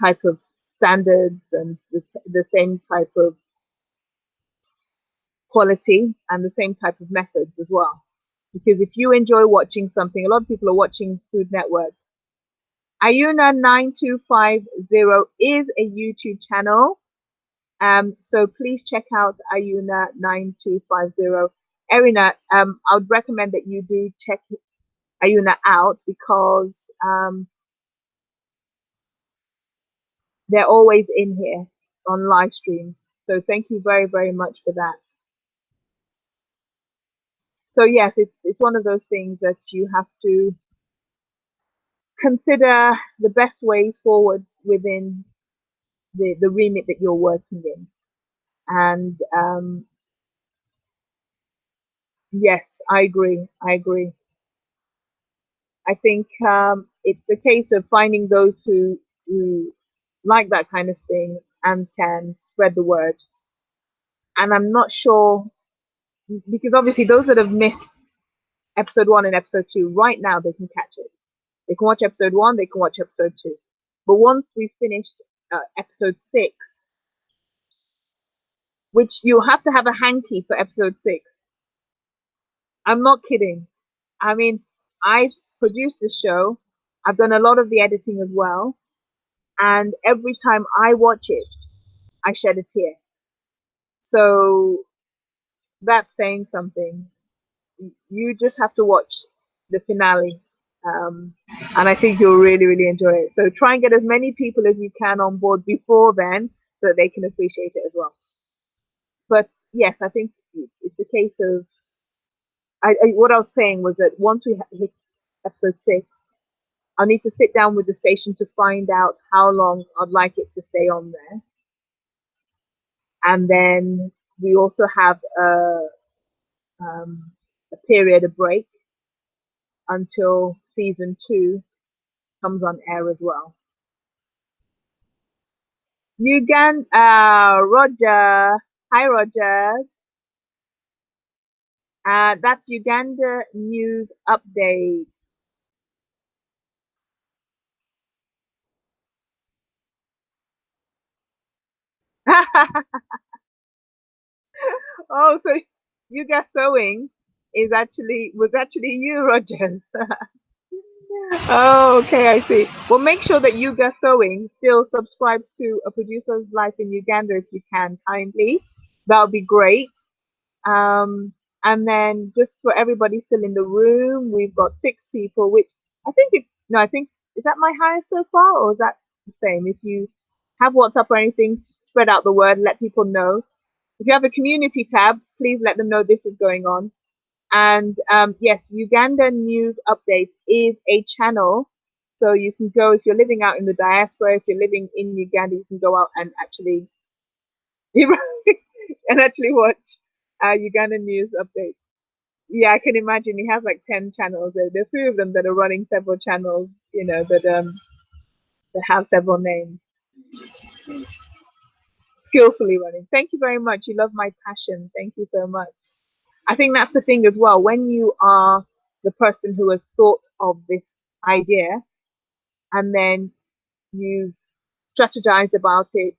type of standards and the same type of quality and the same type of methods as well. Because if you enjoy watching something, a lot of people are watching Food Network. Ayuna9250 is a YouTube channel. So please check out Ayuna9250. Erina, I would recommend that you do check Ayuna out because they're always in here on live streams. So thank you very, very much for that. So yes, it's one of those things that you have to consider the best ways forwards within the remit that you're working in. And yes, I agree. I agree. I think it's a case of finding those who like that kind of thing and can spread the word. And I'm not sure because obviously those that have missed episode 1 and episode 2 right now they can catch it. They can watch episode 1, they can watch episode 2. But once we've finished episode 6, which you have to have a hanky for episode 6. I'm not kidding. I mean, I produced the show. I've done a lot of the editing as well. And every time I watch it, I shed a tear. So that's saying something. You just have to watch the finale. And I think you'll really, really enjoy it. So try and get as many people as you can on board before then so that they can appreciate it as well. But yes, I think it's a case of what I was saying was that once we hit episode 6, I'll need to sit down with the station to find out how long I'd like it to stay on there. And then we also have a period of break until season 2 comes on air as well. Roger. Hi, Roger. That's Uganda news update. Oh, so you guys sewing was actually you, Rogers. Oh, okay, I see. Well, make sure that you guys sewing still subscribes to A Producer's Life in Uganda if you can, kindly. That would be great. And then just for everybody still in the room, we've got 6 people, which I think, is that my highest so far, or is that the same? If you have WhatsApp or anything, spread out the word, let people know. If you have a community tab, please let them know this is going on. And yes, Uganda News Updates is a channel. So you can go, if you're living out in the diaspora, if you're living in Uganda, you can go out and actually watch Uganda News Updates. Yeah, I can imagine he has like 10 channels. There are 3 of them that are running several channels, that have several names. Skillfully running. Thank you very much. You love my passion. Thank you so much. I think that's the thing as well. When you are the person who has thought of this idea and then you've strategized about it,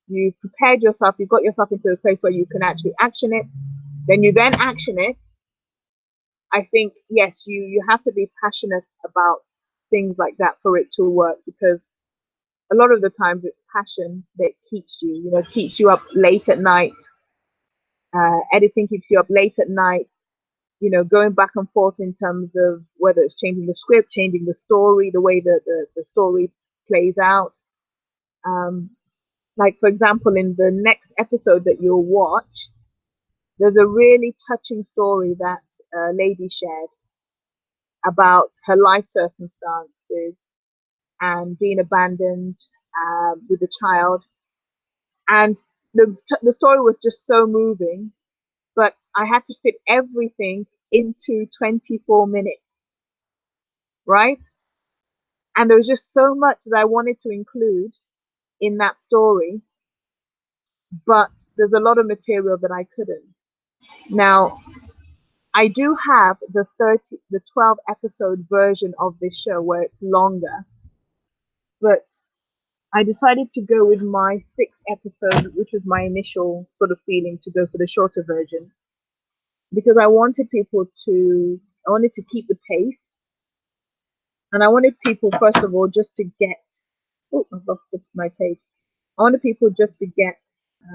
you've prepared yourself, you've got yourself into a place where you can actually action it, then you action it. I think, yes, you have to be passionate about things like that for it to work, because a lot of the times it's passion that keeps you up late at night. Editing keeps you up late at night, going back and forth in terms of whether it's changing the script, changing the story, the way that the story plays out. Like, for example, in the next episode that you'll watch, there's a really touching story that a lady shared about her life circumstances and being abandoned with a child. And the story was just so moving, but I had to fit everything into 24 minutes, right? And there was just so much that I wanted to include in that story, but there's a lot of material that I couldn't. Now, I do have the 12 episode version of this show where it's longer, but I decided to go with my 6 episode, which was my initial sort of feeling to go for the shorter version because I wanted to keep the pace, and I wanted people, first of all, just to get, oh, I've lost my page. I wanted people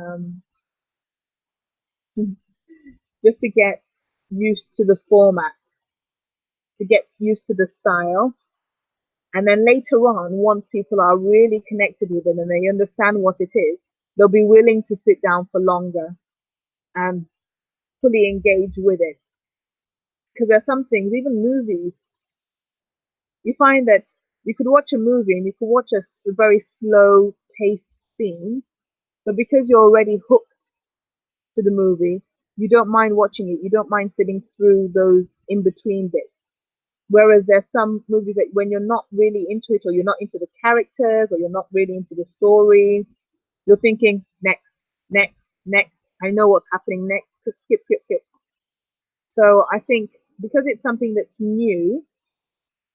um, just to get used to the format, to get used to the style. And then later on, once people are really connected with it and they understand what it is, they'll be willing to sit down for longer and fully engage with it. Because there's some things, even movies, you find that you could watch a movie and you could watch a very slow paced scene, but because you're already hooked to the movie, you don't mind watching it. You don't mind sitting through those in between bits. Whereas there's some movies that when you're not really into it, or you're not into the characters, or you're not really into the story, you're thinking next, next, next. I know what's happening next. Skip, skip, skip. So I think because it's something that's new,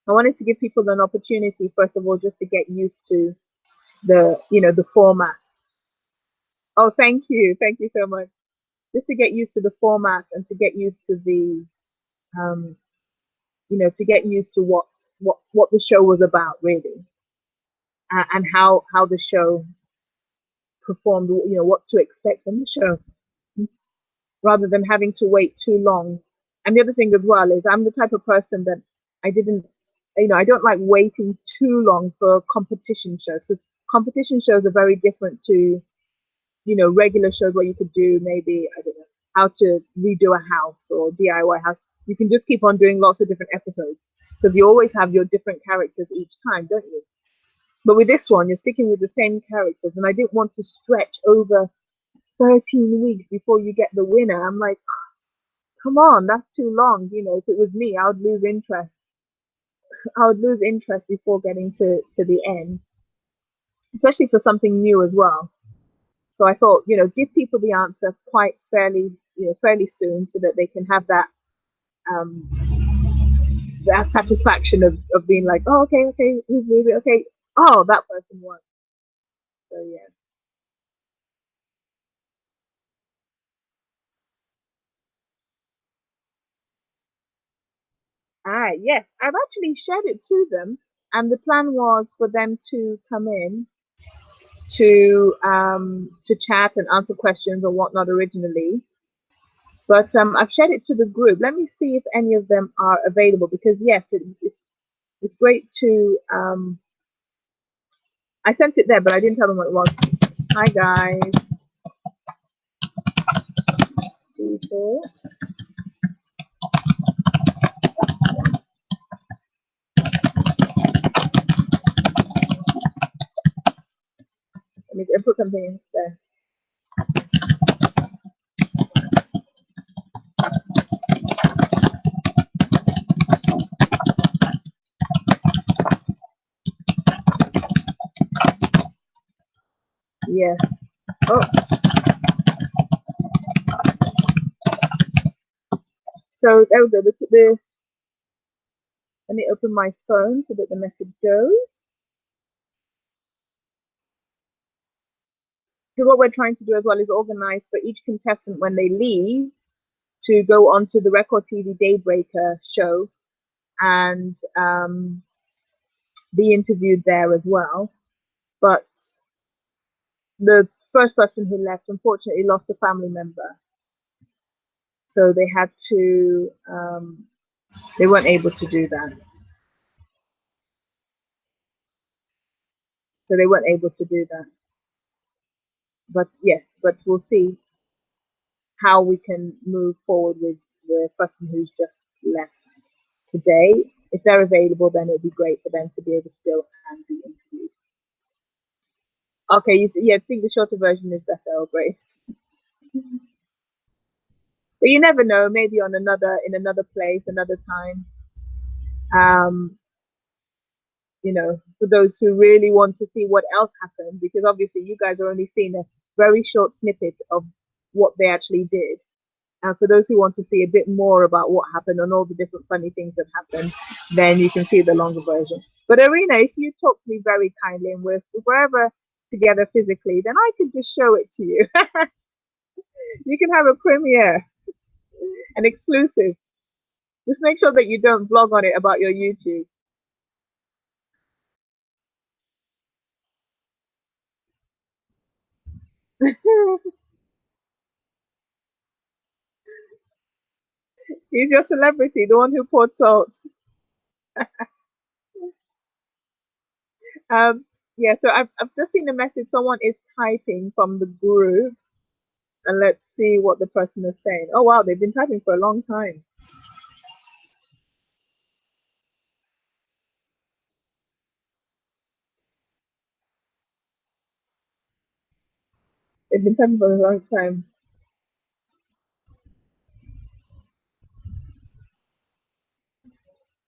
I wanted to give people an opportunity, first of all, just to get used to the format. Oh, thank you so much. Just to get used to the format and to get used to um, to get used to what the show was about, really, and how the show performed. What to expect from the show, rather than having to wait too long. And the other thing as well is I'm the type of person that I didn't, I don't like waiting too long for competition shows, because competition shows are very different to, regular shows where you could do maybe, I don't know, how to redo a house or DIY house. You can just keep on doing lots of different episodes because you always have your different characters each time, don't you? But with this one, you're sticking with the same characters, and I didn't want to stretch over 13 weeks before you get the winner. I'm like, come on, that's too long. If it was me, I would lose interest. I would lose interest before getting to the end, especially for something new as well. So I thought, give people the answer quite fairly soon, so that they can have um, that satisfaction of being like, oh, okay, okay, who's losing? Okay, oh, that person won. So yeah. Ah, yes, I've actually shared it to them, and the plan was for them to come in to chat and answer questions or whatnot originally. But I've shared it to the group. Let me see if any of them are available, because yes, it's great to. I sent it there, but I didn't tell them what it was. Hi guys, people. Let me put something in there. Yes. Oh, so there we go. Let me open my phone so that the message goes. Because what we're trying to do as well is organize for each contestant when they leave to go onto the Record TV Daybreaker show and be interviewed there as well. But the first person who left unfortunately lost a family member, so they weren't able to do that. So they weren't able to do that. But yes, but we'll see how we can move forward with the person who's just left today. If they're available, then it'd be great for them to be able to go and be interviewed. Okay, yeah, I think the shorter version is better, oh great. But you never know, maybe in another place, another time. Um, for those who really want to see what else happened, because obviously you guys are only seeing a very short snippet of what they actually did. And for those who want to see a bit more about what happened and all the different funny things that happened, then you can see the longer version. But Arena, if you talk to me very kindly and we're ever together physically, then I could just show it to you. You can have a premiere, an exclusive. Just make sure that you don't vlog on it about your YouTube. He's your celebrity, the one who poured salt. Um, yeah, so I've just seen a message. Someone is typing from the group, and let's see what the person is saying. Oh wow, they've been typing for a long time. They've been typing for a long time.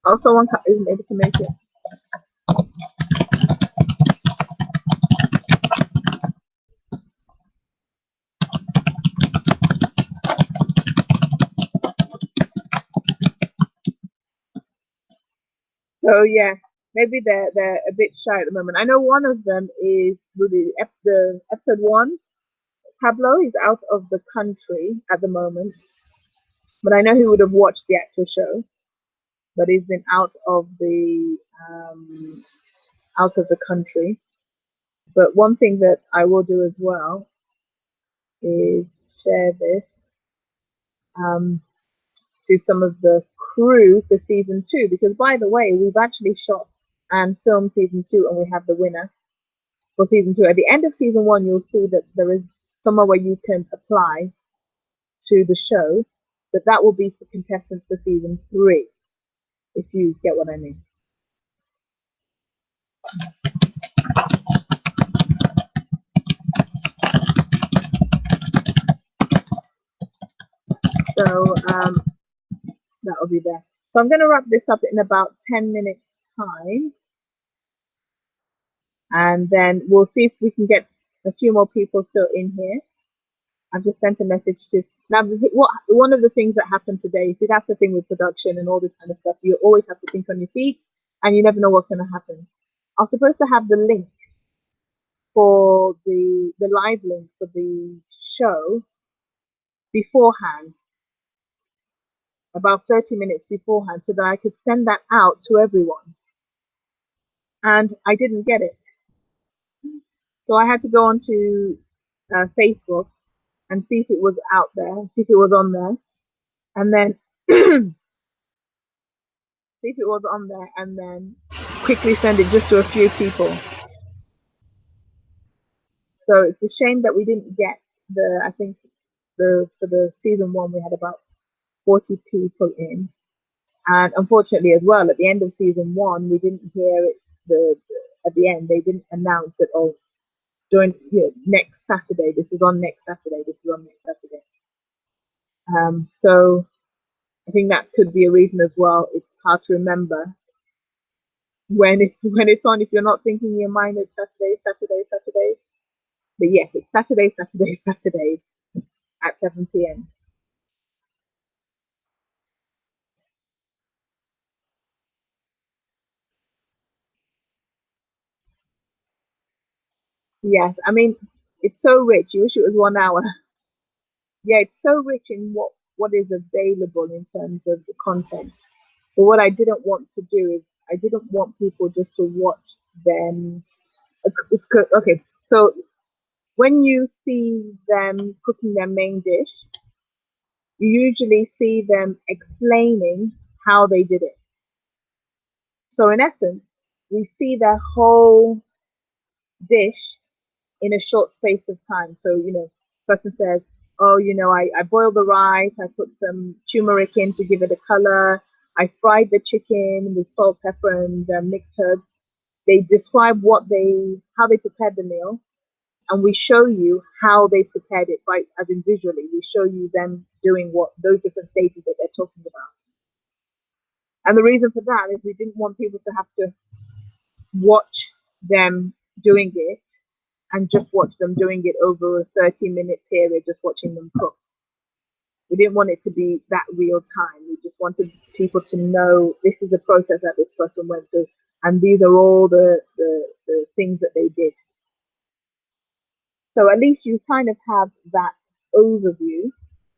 Oh, someone isn't able to make it. So yeah, maybe they're a bit shy at the moment. I know one of them is the episode one. Pablo is out of the country at the moment, but I know he would have watched the actual show. But he's been um, out of the country. But one thing that I will do as well is share this um, to some of the crew for season two. Because by the way, we've actually shot and filmed season two, and we have the winner for season two. At the end of season one, you'll see that there is somewhere where you can apply to the show. But that will be for contestants for season three, if you get what I mean. So that will be there. So I'm going to wrap this up in about 10 minutes time, and then we'll see if we can get a few more people still in here. I've just sent a message to now. What one of the things that happened today? See, that's the thing with production and all this kind of stuff. You always have to think on your feet, and you never know what's going to happen. I was supposed to have the link for the live link for the show beforehand, about 30 minutes beforehand, so that I could send that out to everyone. And I didn't get it. So I had to go onto Facebook and see if it was out there, see if it was on there, and then see if it was on there, and then quickly send it just to a few people. So it's a shame that we didn't get the. I think for the season one we had about 40 people in, and unfortunately as well at the end of season one we didn't hear it. At the end they didn't announce that join next Saturday. This is on next Saturday. This is on next Saturday. So I think that could be a reason as well. It's hard to remember when it's on. If you're not thinking in your mind, it's Saturday, Saturday, Saturday. But yes, it's Saturday, Saturday, Saturday at 7 p.m. Yes, I mean it's so rich. You wish it was 1 hour. Yeah, it's so rich in what is available in terms of the content. But what I didn't want to do is I didn't want people just to watch them. Okay, so when you see them cooking their main dish, you usually see them explaining how they did it. So in essence, we see their whole dish in a short space of time. So, person says, oh, I boiled the rice, I put some turmeric in to give it a color, I fried the chicken with salt, pepper, and mixed herbs. They describe how they prepared the meal, and we show you how they prepared it, right? As in visually, we show you them doing what those different stages that they're talking about. And the reason for that is we didn't want people to have to watch them doing it and just watch them doing it over a 30-minute period, just watching them cook. We didn't want it to be that real time. We just wanted people to know this is the process that this person went through, and these are all the things that they did. So at least you kind of have that overview.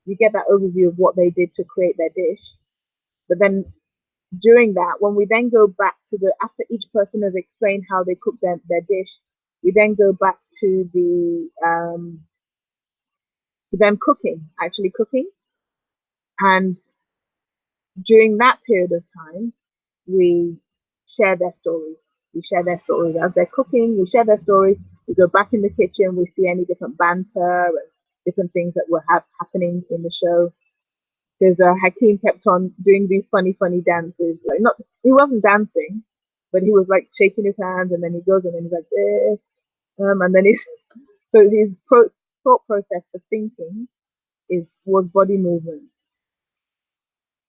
You get that overview of what they did to create their dish. But then during that, when we then go back to the after each person has explained how they cook their dish, we then go back to the to them cooking, actually cooking. And during that period of time, we share their stories. We share their stories as they're cooking. We share their stories. We go back in the kitchen. We see any different banter and different things that were happening in the show. Because Hakeem kept on doing these funny dances. Like not, he wasn't dancing, but he was like shaking his hands, and then he goes and then he's like this, and then he's so his thought process for thinking is was body movements.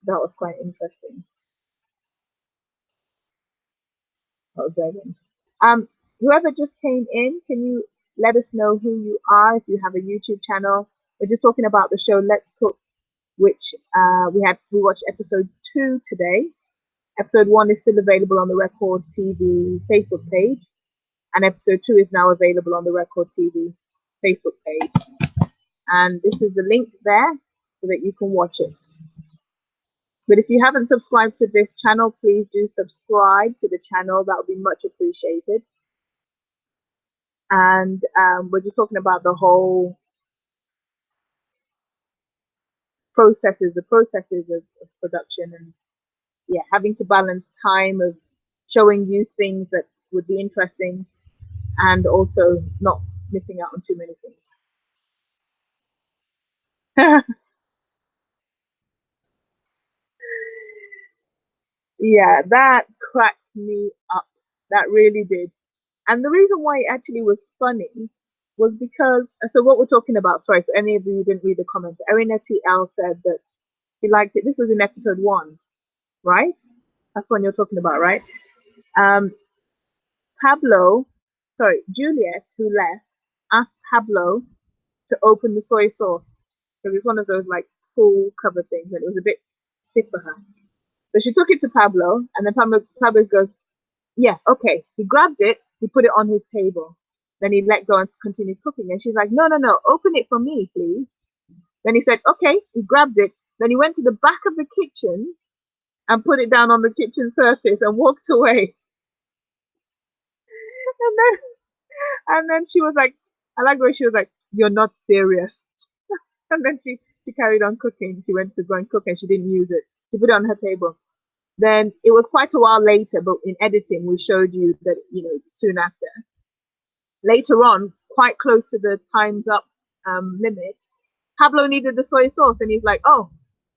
That was quite interesting. That was very good. Whoever just came in, can you let us know who you are if you have a YouTube channel? We're just talking about the show Let's Cook, which we watched episode 2 today. Episode 1 is still available on the Record TV Facebook page, and episode 2 is now available on the Record TV Facebook page. And this is the link there so that you can watch it. But if you haven't subscribed to this channel, please do subscribe to the channel. That would be much appreciated. And we're just talking about the whole the processes of production, and yeah, having to balance time of showing you things that would be interesting and also not missing out on too many things. Yeah, that cracked me up. That really did. And the reason why it actually was funny was because, so what we're talking about, sorry, for any of you who didn't read the comments, Erina TL said that he liked it. This was in episode 1, right? That's one you're talking about, right? Um, Pablo, sorry, Juliet, who left, asked Pablo to open the soy sauce because it's one of those like full cover things, and it was a bit stiff for her. So she took it to Pablo, and then Pablo goes, "Yeah, okay." He grabbed it, he put it on his table. Then he let go and continued cooking. And she's like, "No, no, no, open it for me, please." Then he said, "Okay." He grabbed it. Then he went to the back of the kitchen and put it down on the kitchen surface and walked away. And then and then she was like, I like where she was like, "You're not serious." And then she carried on cooking. She went to go and cook and she didn't use it. She put it on her table. Then it was quite a while later, but in editing, we showed you that, soon after. Later on, quite close to the time's up limit, Pablo needed the soy sauce and he's like, "Oh,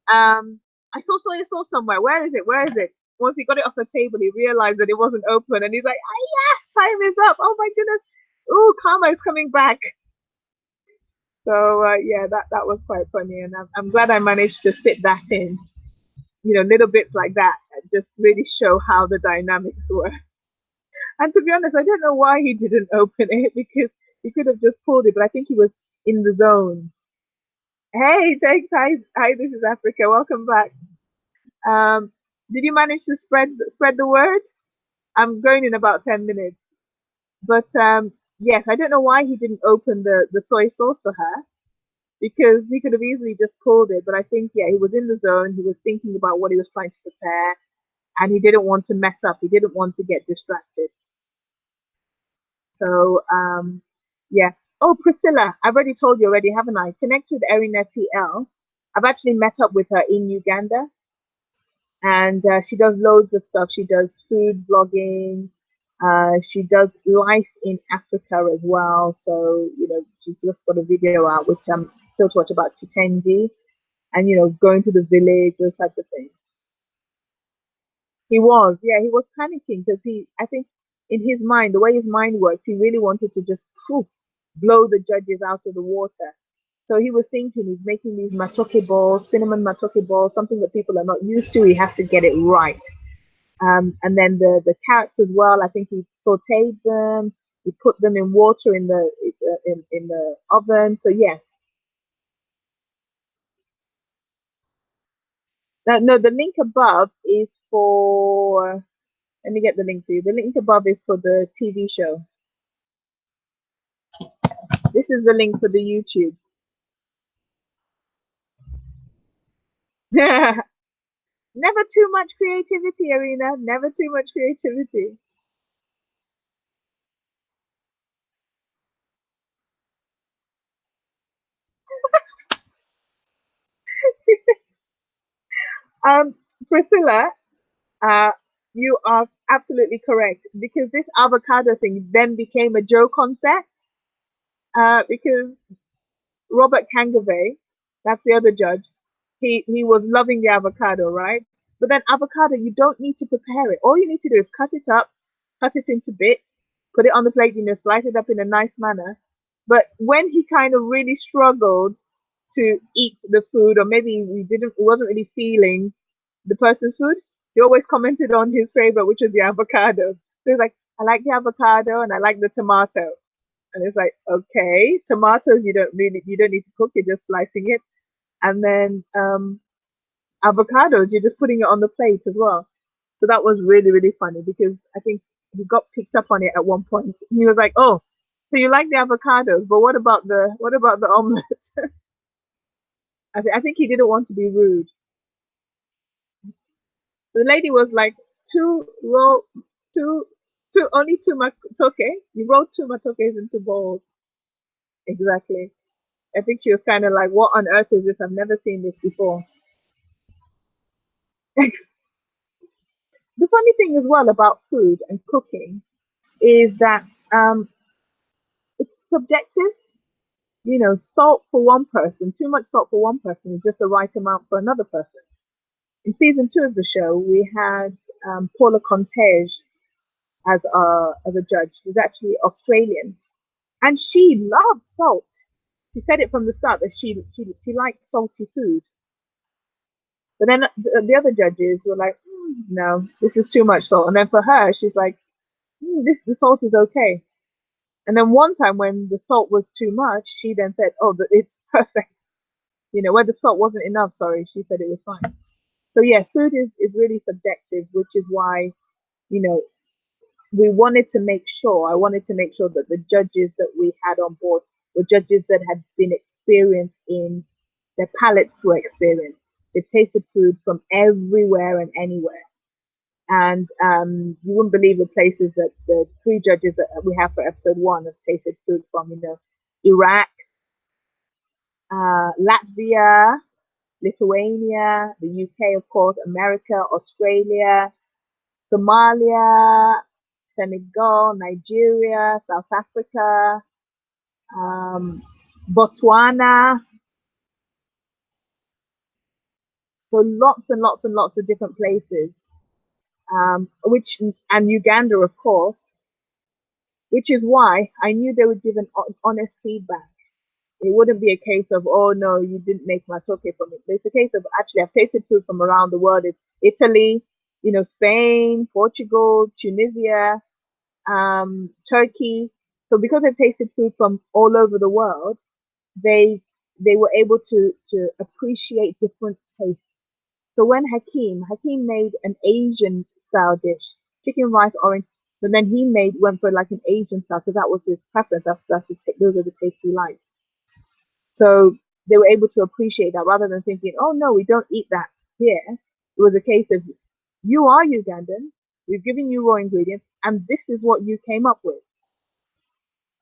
I saw soy sauce somewhere. Where is it? Where is it?" Once he got it off the table, he realized that it wasn't open and he's like, "Ah, yeah, time is up. Oh my goodness. Oh, karma is coming back." So yeah, that was quite funny, and I'm glad I managed to fit that in. Little bits like that just really show how the dynamics were. And to be honest, I don't know why he didn't open it because he could have just pulled it, but I think he was in the zone. Hey, thanks. Hi. This is Africa. Welcome back. Um, did you manage to spread the word? I'm going in about 10 minutes, but yes, I don't know why he didn't open the soy sauce for her because he could have easily just pulled it. But I think yeah, he was in the zone. He was thinking about what he was trying to prepare, and he didn't want to mess up. He didn't want to get distracted. So yeah. Oh, Priscilla, I've already told you already, haven't I? Connect with Erina TL. I've actually met up with her in Uganda, and she does loads of stuff. She does food blogging. She does life in Africa as well. So she's just got a video out, which I'm still to watch about Chitenji, and going to the village, those types of things. Yeah, he was panicking because I think in his mind, the way his mind works, he really wanted to just blow the judges out of the water. So he was thinking he's making these matoke balls, cinnamon matoke balls, something that people are not used to. He has to get it right. And then the carrots as well. I think he sautéed them. He put them in water in the oven. So yes, No, the link above is for. Let me get the link for you. The link above is for the TV show. This is the link for the YouTube. Never too much creativity, Arena. Never too much creativity. Um, Priscilla, uh, you are absolutely correct because this avocado thing then became a Joe concept. Because Robert Kangavay, that's the other judge, he was loving the avocado, right? But then avocado, you don't need to prepare it. All you need to do is cut it up, cut it into bits, put it on the plate, slice it up in a nice manner. But when he kind of really struggled to eat the food, or maybe he wasn't really feeling the person's food, he always commented on his favorite, which was the avocado. So he's like, I like the avocado and I like the tomato. And it's like, okay, tomatoes you don't need to cook, you're just slicing it. And then avocados, you're just putting it on the plate as well. So that was really, really funny because I think he got picked up on it at one point. And he was like, oh, so you like the avocados, but what about the omelette? I think he didn't want to be rude. The lady was like, two roll two two only two matoke. You rolled two matokes into bowls. Exactly. I think she was kind of like, what on earth is this? I've never seen this before. The funny thing as well about food and cooking is that it's subjective. Salt for one person, too much salt for one person is just the right amount for another person. In season 2 of the show, we had Paula Contege as a judge. She's actually Australian, and she loved salt. She said it from the start that she liked salty food. But then the other judges were like, no, this is too much salt. And then for her, she's like, this the salt is okay. And then one time when the salt was too much, she then said, oh, it's perfect. Where the salt wasn't enough, sorry, she said it was fine. So yeah, food is really subjective, which is why, you know, I wanted to make sure that the judges that we had on board were judges that had been experienced in, their palates were experienced. They tasted food from everywhere and anywhere. And you wouldn't believe the places that the 3 judges that we have for episode 1 have tasted food from, Iraq, Latvia, Lithuania, the UK, of course, America, Australia, Somalia, Senegal, Nigeria, South Africa, Botswana. So lots and lots and lots of different places, and Uganda, of course, which is why I knew they would give an honest feedback. It wouldn't be a case of, oh no, you didn't make matoke for me. It's a case of, actually, I've tasted food from around the world. It's Italy, Spain, Portugal, Tunisia, Turkey. So because I've tasted food from all over the world, they were able to appreciate different tastes. So when Hakeem made an Asian style dish, chicken rice orange, but then he went for like an Asian style because that was his preference. Those are the tastes he liked. So they were able to appreciate that rather than thinking, oh no, we don't eat that here. It was a case of, you are Ugandan, we've given you raw ingredients, and this is what you came up with.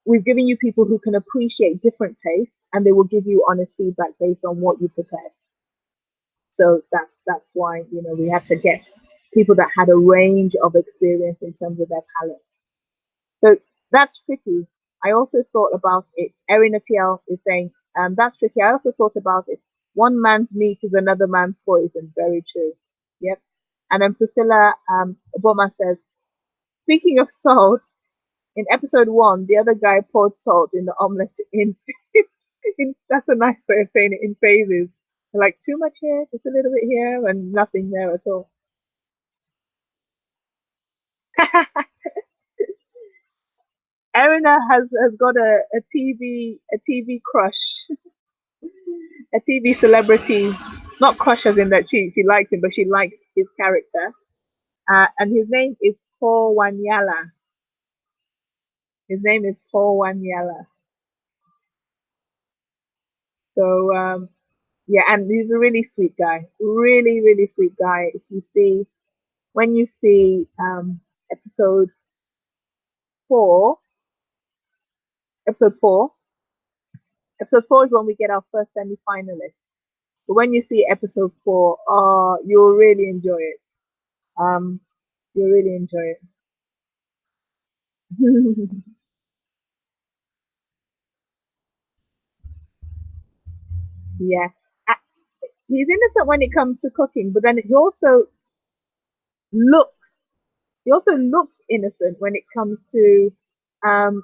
We've given you people who can appreciate different tastes, and they will give you honest feedback based on what you prepared. So that's why we had to get people that had a range of experience in terms of their palate. So that's tricky. I also thought about it. Erin Atiel is saying, that's tricky. I also thought about it. One man's meat is another man's poison. Very true. Yep. And then Priscilla Obama says, speaking of salt, in episode 1, the other guy poured salt in the omelette that's a nice way of saying it, in phases. Like, too much here, just a little bit here, and nothing there at all. Erina has got a TV crush, a TV celebrity not crush as in that she likes him, but she likes his character. And his name is Paul Wanyala. His name is Paul Wanyala. So yeah, and he's a really sweet guy. Really, really sweet guy. If you see when you see episode four, episode four, episode four is when we get our first semi-finalist. But when you see episode four, you'll really enjoy it. Um, you'll really enjoy it. Yeah. Uh, He's innocent when it comes to cooking, but then looks he also looks innocent um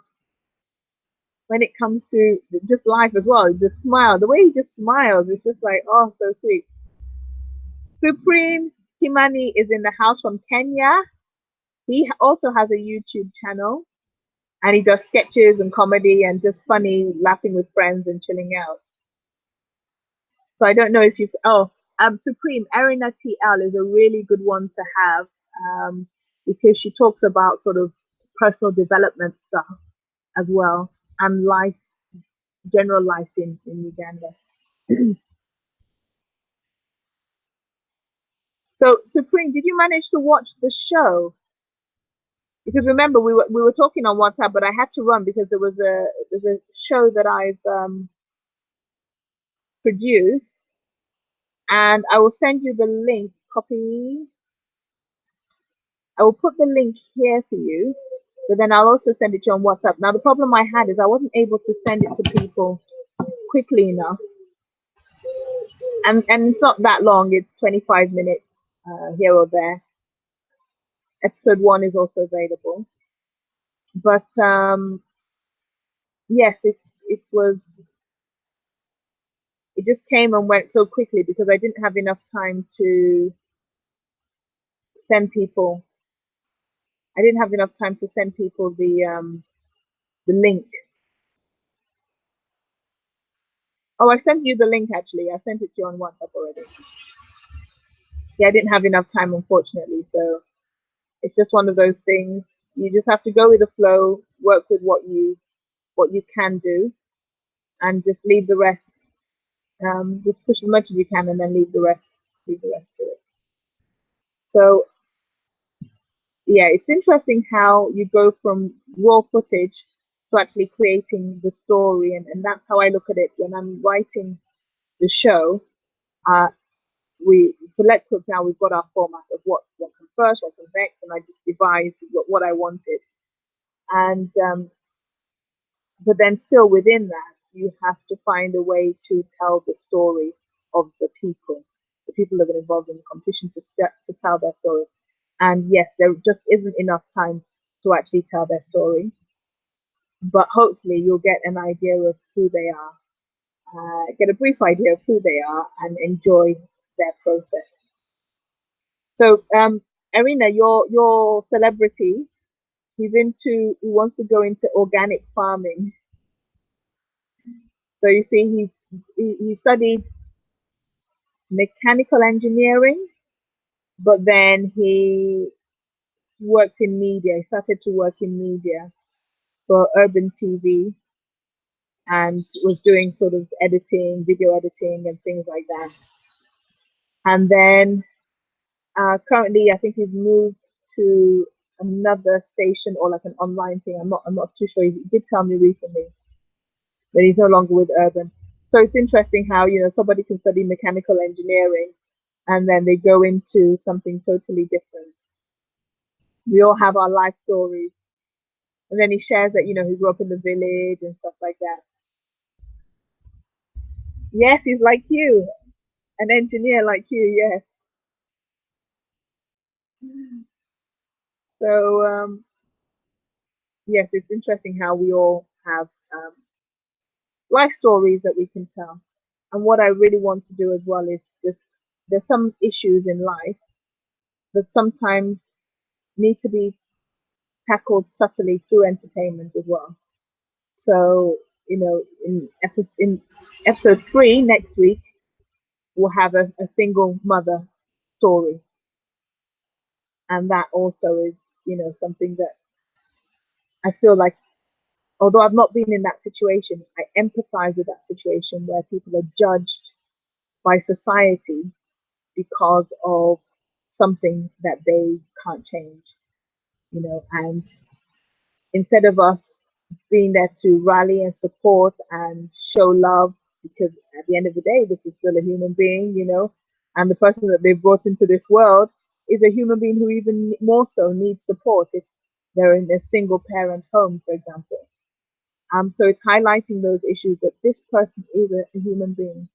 when it comes to just life as well. The smile, the way he just smiles, it's just like, oh, so sweet. Supreme Kimani is in the house from Kenya. He also has a YouTube channel and he does sketches and comedy and just funny laughing with friends and chilling out. So I don't know if you've Supreme Erina TL is a really good one to have because she talks about sort of personal development stuff as well and life, general life in Uganda. So Supreme, did you manage to watch the show? Because remember we were talking on WhatsApp, but I had to run because there's a show that I've produced, and I will send you the link. Copy. I will put the link here for you, but then I'll also send it to you on WhatsApp. Now the problem I had is I wasn't able to send it to people quickly enough, and it's not that long. It's 25 minutes here or there. Episode one is also available, but yes, it just came and went so quickly because I didn't have enough time to send people. I didn't have enough time to send people the link. Oh, I sent you the link actually. I sent it to you on WhatsApp already. Yeah, I didn't have enough time unfortunately. So it's just one of those things. You just have to go with the flow, work with what you can do, and just leave the rest. Just push as much as you can, and then leave the rest. Leave the rest to it. So yeah, it's interesting how you go from raw footage to actually creating the story, and that's how I look at it when I'm writing the show. Uh, we for Let's Cook Now we've got our format of what comes first, what comes next, and I just devised what I wanted. And but then still within that, you have to find a way to tell the story of the people that are involved in the competition to tell their story. And yes, there just isn't enough time to actually tell their story, but hopefully you'll get an idea of who they are, get a brief idea of who they are, and enjoy their process. So, Arena, your celebrity, he wants to go into organic farming. So you see, he studied mechanical engineering, but then he worked in media. He started to work in media for urban TV and was doing sort of editing, video editing, and things like that. And then currently, I think he's moved to another station or like an online thing. I'm not too sure. He did tell me recently that he's no longer with Urban. So it's interesting how somebody can study mechanical engineering and then they go into something totally different. We all have our life stories, and then he shares that he grew up in the village and stuff like that. Yes, he's like you, an engineer like you. Yes. So yes, it's interesting how we all have life stories that we can tell. And what I really want to do as well is just there's some issues in life that sometimes need to be tackled subtly through entertainment as well. So, in episode 3 next week, will have a single mother story. And that also is, something that I feel like, although I've not been in that situation, I empathize with that situation where people are judged by society because of something that they can't change, and instead of us being there to rally and support and show love, because at the end of the day, this is still a human being, and the person that they've brought into this world is a human being who even more so needs support if they're in a single parent home, for example. So it's highlighting those issues that this person is a human being.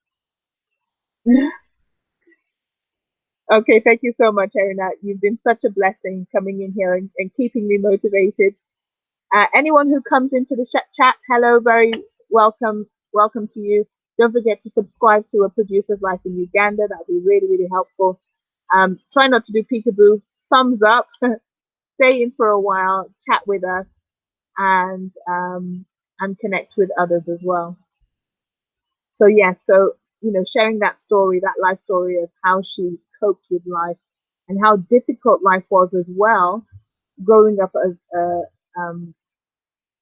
Okay, thank you so much, Erina. You've been such a blessing coming in here and keeping me motivated. Anyone who comes into the chat, hello, very welcome, welcome to you. Don't forget to subscribe to A Producer's Life in Uganda. That would be really, really helpful. Try not to do peekaboo. Thumbs up. Stay in for a while, chat with us, and connect with others as well. So sharing that story, that life story of how she coped with life and how difficult life was as well, growing up as a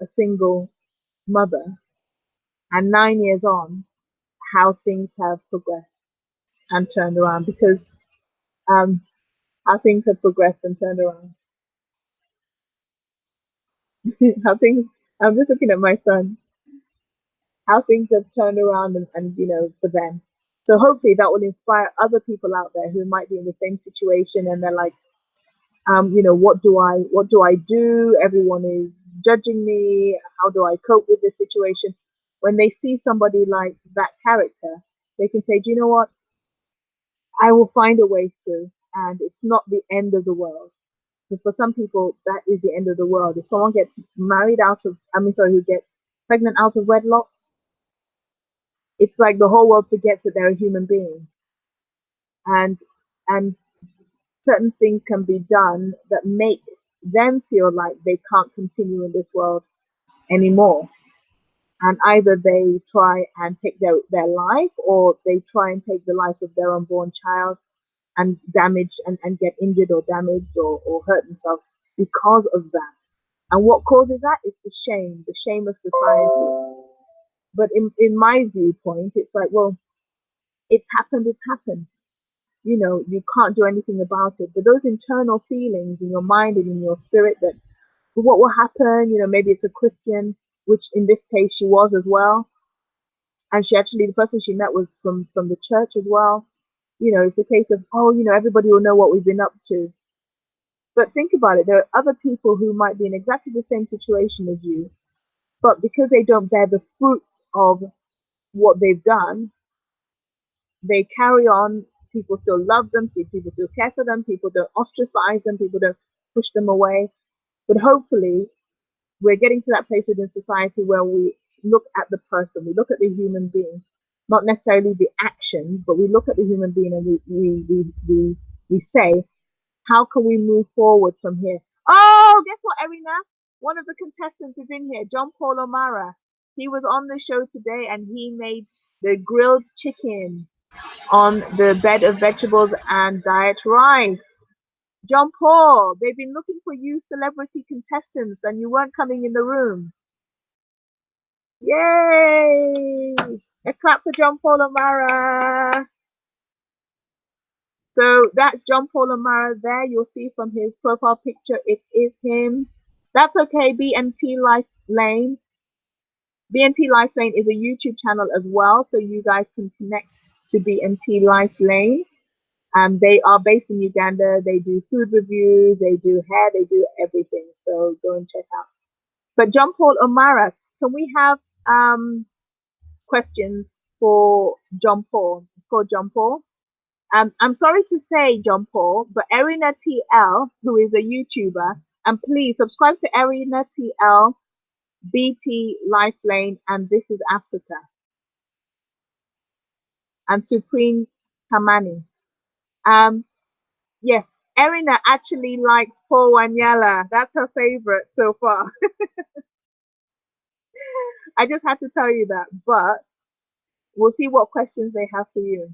single mother, and 9 years on, how things have progressed and turned around, because um, how things have progressed and turned around. how things, I'm just looking at my son, how things have turned around and for them. So hopefully that will inspire other people out there who might be in the same situation and they're like, what do I do? Everyone is judging me. How do I cope with this situation? When they see somebody like that character, they can say, do you know what? I will find a way through, and it's not the end of the world. Because for some people, that is the end of the world. If someone gets married who gets pregnant out of wedlock, it's like the whole world forgets that they're a human being, and and certain things can be done that make them feel like they can't continue in this world anymore. And either they try and take their life, or they try and take the life of their unborn child and damage and get injured or damaged or hurt themselves because of that. And what causes that is the shame of society. But in my viewpoint, it's like, well, it's happened, you can't do anything about it. But those internal feelings in your mind and in your spirit, that what will happen, maybe it's a Christian, which in this case she was as well. And the person she met was from the church as well. It's a case of, everybody will know what we've been up to. But think about it, there are other people who might be in exactly the same situation as you, but because they don't bear the fruits of what they've done, they carry on. People still love them, see, people still care for them, people don't ostracize them, people don't push them away. But hopefully, we're getting to that place within society where we look at the person, we look at the human being, not necessarily the actions, but we look at the human being and we say, how can we move forward from here? Oh, guess what, Erina? One of the contestants is in here, John Paul O'Mara. He was on the show today and he made the grilled chicken on the bed of vegetables and diet rice. John Paul, they've been looking for you celebrity contestants and you weren't coming in the room. Yay! A clap for John Paul O'Mara. So that's John Paul O'Mara there. You'll see from his profile picture, it is him. That's okay, BMT Life Lane. BMT Life Lane is a YouTube channel as well, so you guys can connect to BMT Life Lane. They are based in Uganda. They do food reviews, they do hair, they do everything. So go and check out. But John Paul O'Mara, can we have questions for John Paul? For John Paul? I'm sorry to say, John Paul, but Erina TL, who is a YouTuber, and please subscribe to Erina TL, BT Life Lane, and This is Africa, and Supreme Kamani. Yes, Erina actually likes Paul Wanyala. That's her favorite so far. I just had to tell you that, but we'll see what questions they have for you.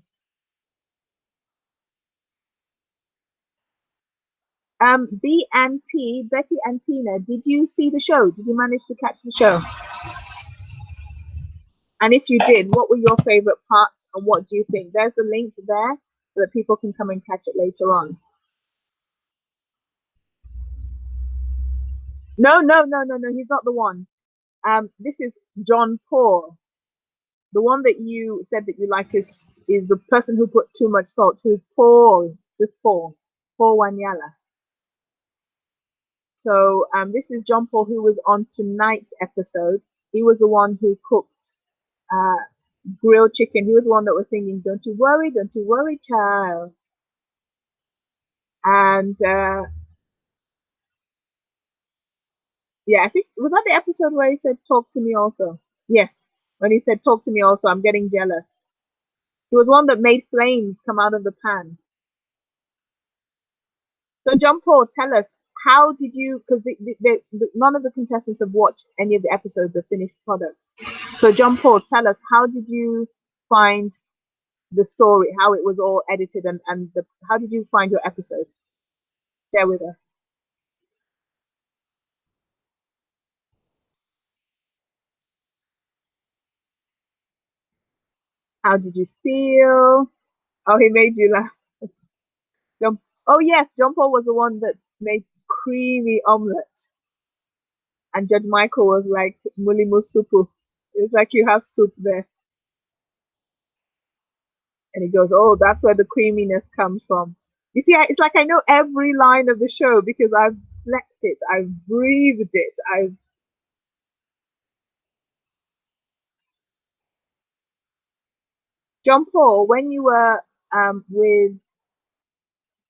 B and T, Betty and Tina, did you see the show? Did you manage to catch the show? And if you did, what were your favorite parts and what do you think? There's a link there so that people can come and catch it later on. No, no, no, no, no, he's not the one. This is John Paul. The one that you said that you like is the person who put too much salt, who's Paul, this Paul Wanyala. So this is John Paul who was on tonight's episode. He was the one who cooked uh, grilled chicken. He was the one that was singing, don't you worry, child." And yeah, I think was that the episode where he said, "Talk to me also." Yes, when he said, "Talk to me also," I'm getting jealous. He was one that made flames come out of the pan. So, John Paul, tell us, how did you? Because none of the contestants have watched any of the episodes of finished product. So, John Paul, tell us, how did you find the story, how it was all edited, and how did you find your episode? Share with us. How did you feel? Oh, he made you laugh. Oh yes, John Paul was the one that made creamy omelette, and Judge Michael was like mulimu supu. It's like you have soup there, and he goes, "Oh, that's where the creaminess comes from." You see, it's like I know every line of the show because I've slept it, I've breathed it, I've. John Paul, when you were with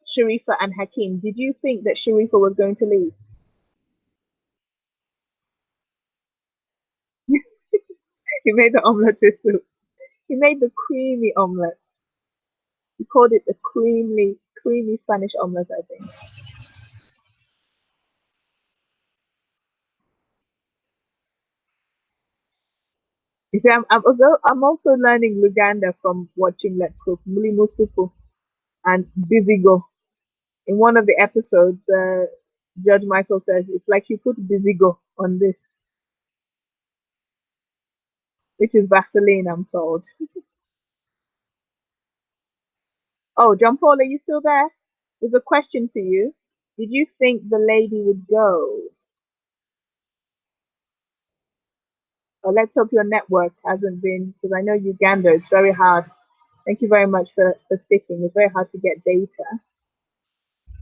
Sharifa and Hakeem, did you think that Sharifa was going to leave? He made the omelette with soup. He made the creamy omelette. He called it the creamy Spanish omelette, I think. You see, I'm also learning Luganda from watching Let's Cook, Muli Musupu and Busy Go. In one of the episodes, Judge Michael says it's like you put Busy Go on this, which is Vaseline, I'm told. Oh, John Paul, are you still there? There's a question for you. Did you think the lady would go? Oh, let's hope your network hasn't been, because I know Uganda, it's very hard. Thank you very much for sticking. It's very hard to get data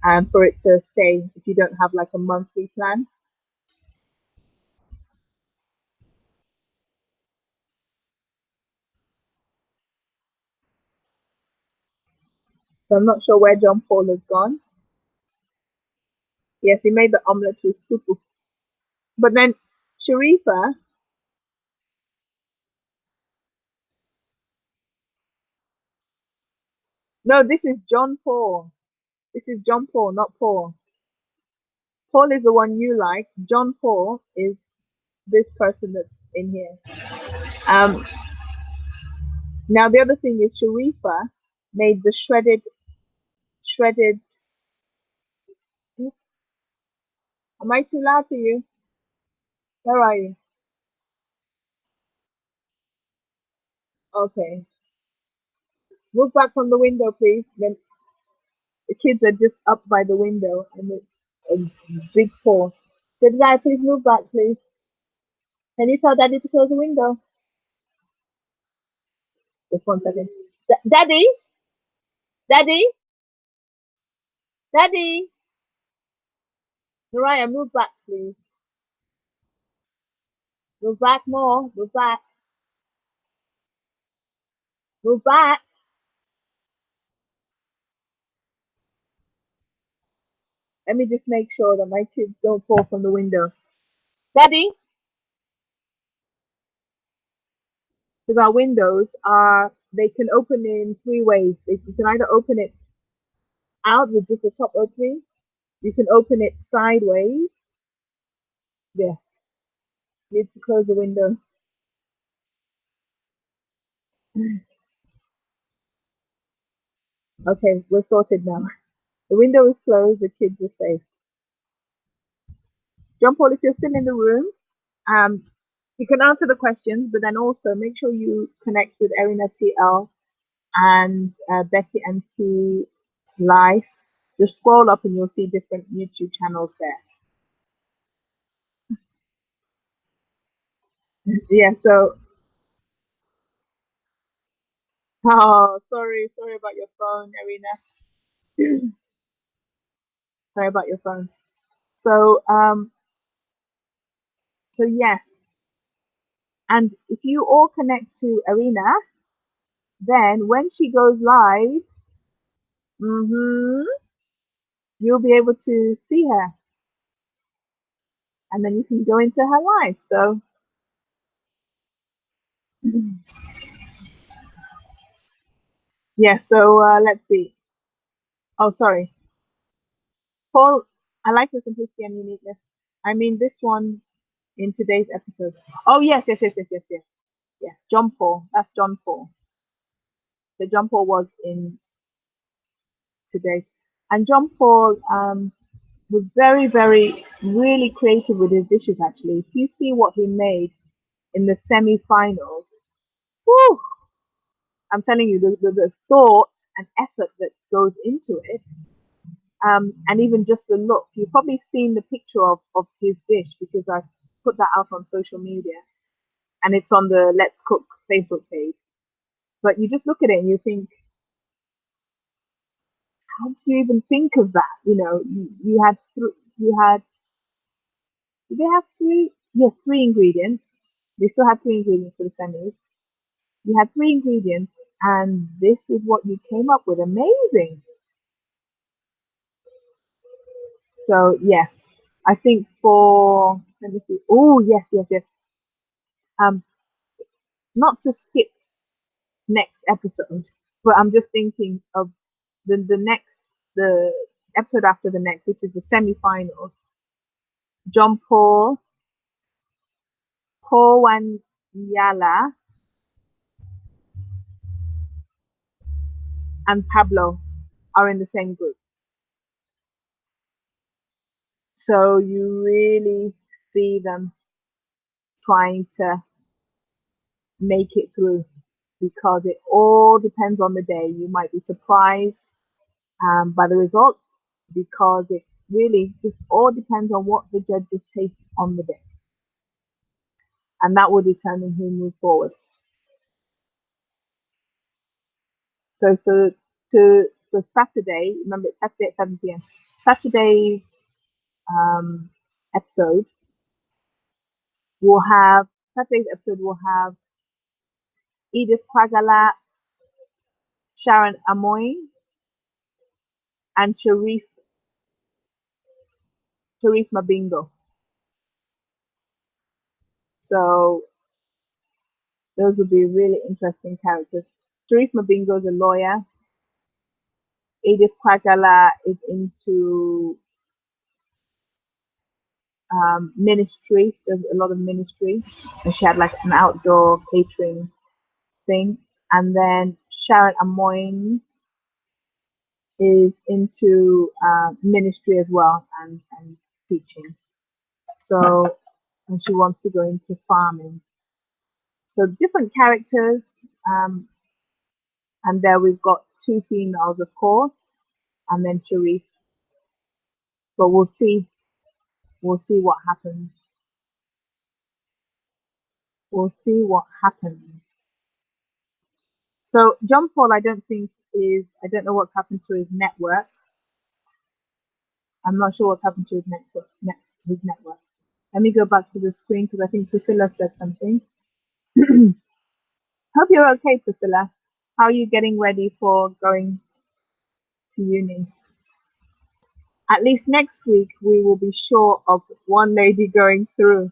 and for it to stay if you don't have like a monthly plan. So I'm not sure where John Paul has gone. Yes, he made the omelette with soup. But then Sharifa, no, this is John Paul. This is John Paul, not Paul. Paul is the one you like. John Paul is this person that's in here. Um, Now the other thing is Sharifa made the shredded. Am I too loud for you? Where are you? Okay, move back from the window, please. Then the kids are just up by the window and it's a big paw. Good guy, please move back, please. Can you tell Daddy to close the window? Just 1 second. Daddy, Daddy, Daddy. Mariah, move back, please. Move back more. Move back. Move back. Let me just make sure that my kids don't fall from the window. Daddy, because our windows are, they can open in three ways. You can either open it out with just a top opening. You can open it sideways. Yeah, you need to close the window. Okay, we're sorted now. The window is closed. The kids are safe. John Paul, if you're still in the room, um, you can answer the questions, but then also make sure you connect with Erina TL and Betty and T Life. Just scroll up and you'll see different YouTube channels there. Yeah, so oh sorry about your phone, Erina. Sorry about your phone. So so yes. And if you all connect to Arena, then when she goes live, you'll be able to see her, and then you can go into her live. So, yeah. So let's see. Oh, sorry, Paul. I like the simplicity and uniqueness. I mean, this one in today's episode. Oh yes. Yes, John Paul. That's John Paul. So John Paul was in today, and John Paul was very, really creative with his dishes. Actually, if you see what he made in the semi-finals, whew, I'm telling you, the thought and effort that goes into it, and even just the look. You've probably seen the picture of his dish because I put that out on social media, and it's on the Let's Cook Facebook page. But you just look at it and you think, how did you even think of that? You had did they have three? Yes, three ingredients. They still had three ingredients for the semis. You had three ingredients, and this is what you came up with. Amazing. So yes, I think for let me see. Oh yes. Um, not to skip next episode, but I'm just thinking of the episode after the next, which is the semi-finals. John Paul, Paul Wanyala, and Pablo are in the same group. So you really see them trying to make it through because it all depends on the day. You might be surprised by the results because it really just all depends on what the judges taste on the day. And that will determine who moves forward. So for Saturday, remember it's Saturday at 7 p.m. Saturday's um, episode will have Saturday's episode will have Edith Kwagala, Sharon Amoy, and Sharif Mabingo. So those will be really interesting characters. Sharif Mabingo is a lawyer. Edith Kwagala is into ministry. She does a lot of ministry, and she had like an outdoor catering thing. And then Sharon Amoyne is into ministry as well and teaching. So, and she wants to go into farming. So different characters, and there we've got two females, of course, and then Sharif. But we'll see. We'll see what happens. We'll see what happens. So John Paul, I don't think is. I don't know what's happened to his network. I'm not sure what's happened to his network. His network. Let me go back to the screen because I think Priscilla said something. Hope you're okay, Priscilla. How are you getting ready for going to uni? At least next week we will be sure of one lady going through.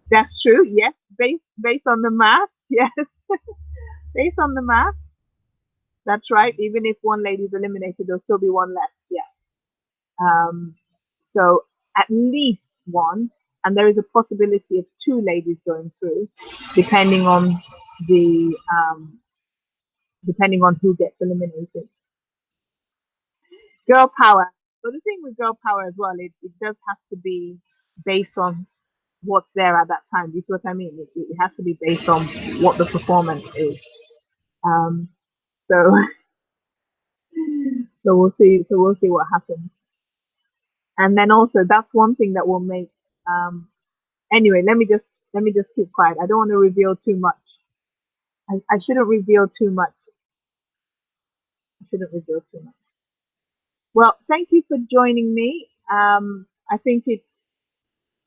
That's true. Yes, based on the math. Yes, based on the math. That's right. Even if one lady is eliminated, there'll still be one left. Yeah. Um, so at least one, and there is a possibility of two ladies going through, depending on the depending on who gets eliminated. girl power. But the thing with girl power as well, it does have to be based on what's there at that time. Do you see what I mean? It has to be based on what the performance is. Um, so so we'll see. So we'll see what happens. And then also that's one thing that will make. Anyway, let me just keep quiet. I don't want to reveal too much. I shouldn't reveal too much. I shouldn't reveal too much. Well, thank you for joining me. I think it's.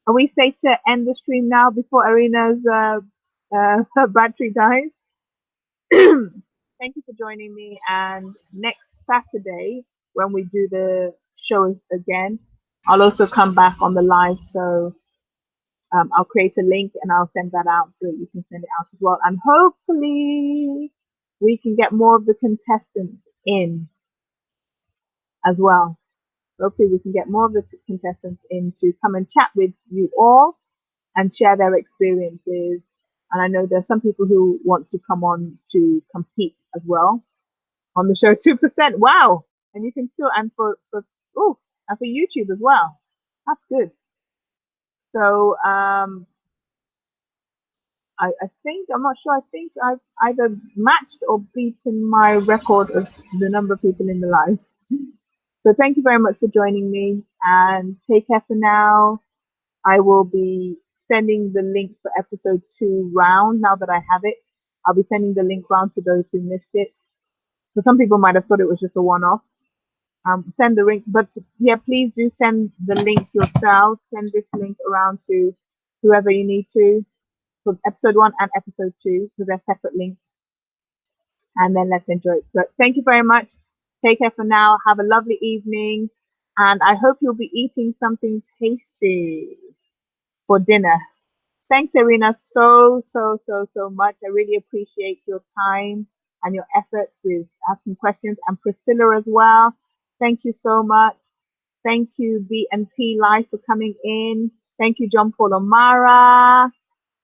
Are we safe to end the stream now before Arena's battery dies? Thank you for joining me. And next Saturday, when we do the show again, I'll also come back on the live. So I'll create a link and I'll send that out so that you can send it out as well. And hopefully, we can get more of the contestants in as well. Hopefully, we can get more of the contestants in to come and chat with you all and share their experiences. And I know there's some people who want to come on to compete as well on the show. 2%, wow! And you can still, and and for YouTube as well. That's good. So I think, I'm not sure. I think I've either matched or beaten my record of the number of people in the lives. So thank you very much for joining me, and take care for now. I will be sending the link for episode 2 round now that I have it. I'll be sending the link round to those who missed it. So some people might have thought it was just a one-off. Send the link, but yeah, please do send the link yourself. Send this link around to whoever you need to for episode 1 and episode 2, because they're separate links. And then let's enjoy it. But thank you very much. Take care for now. Have a lovely evening. And I hope you'll be eating something tasty for dinner. Thanks, Irina, so much. I really appreciate your time and your efforts with asking questions, and Priscilla as well. Thank you so much. Thank you, BMT Live, for coming in. Thank you, John Paul O'Mara.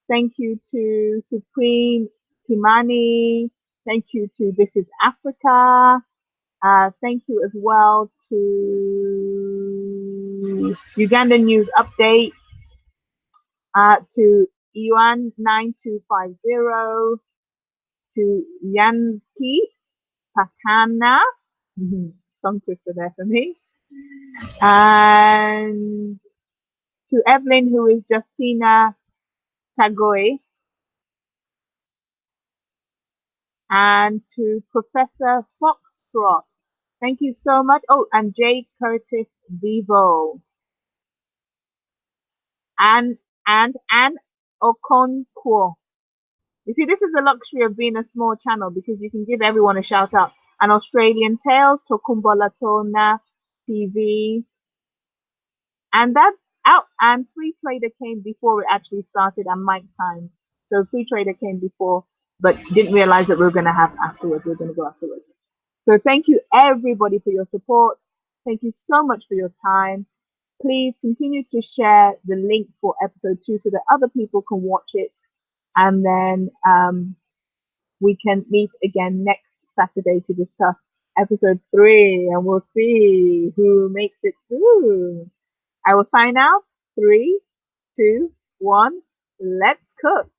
Thank you to Supreme Kimani. Thank you to This is Africa. Thank you as well to Uganda News Update. To Yuan 9250, to Yansky Pakana, tongue twister there for me, and to Evelyn, who is Justina Tagoe, and to Professor Foxtrot. Thank you so much. Oh, and J. Curtis Vivo, and Anne Okonkwo. You see, this is the luxury of being a small channel, because you can give everyone a shout out. And Australian Tales, Tokumbola Tona TV. And that's out. And Free Trader came before it actually started, and Mike Times. So Free Trader came before, but didn't realize that we were going to have afterwards. We are going to go afterwards. So thank you, everybody, for your support. Thank you so much for your time. Please continue to share the link for episode 2 so that other people can watch it. And then we can meet again next Saturday to discuss episode 3, and we'll see who makes it through. I will sign out. 3, 2, 1. Let's cook.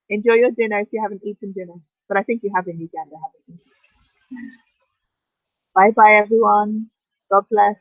Enjoy your dinner if you haven't eaten dinner. But I think you have in Uganda, haven't you? Bye bye, everyone. God bless.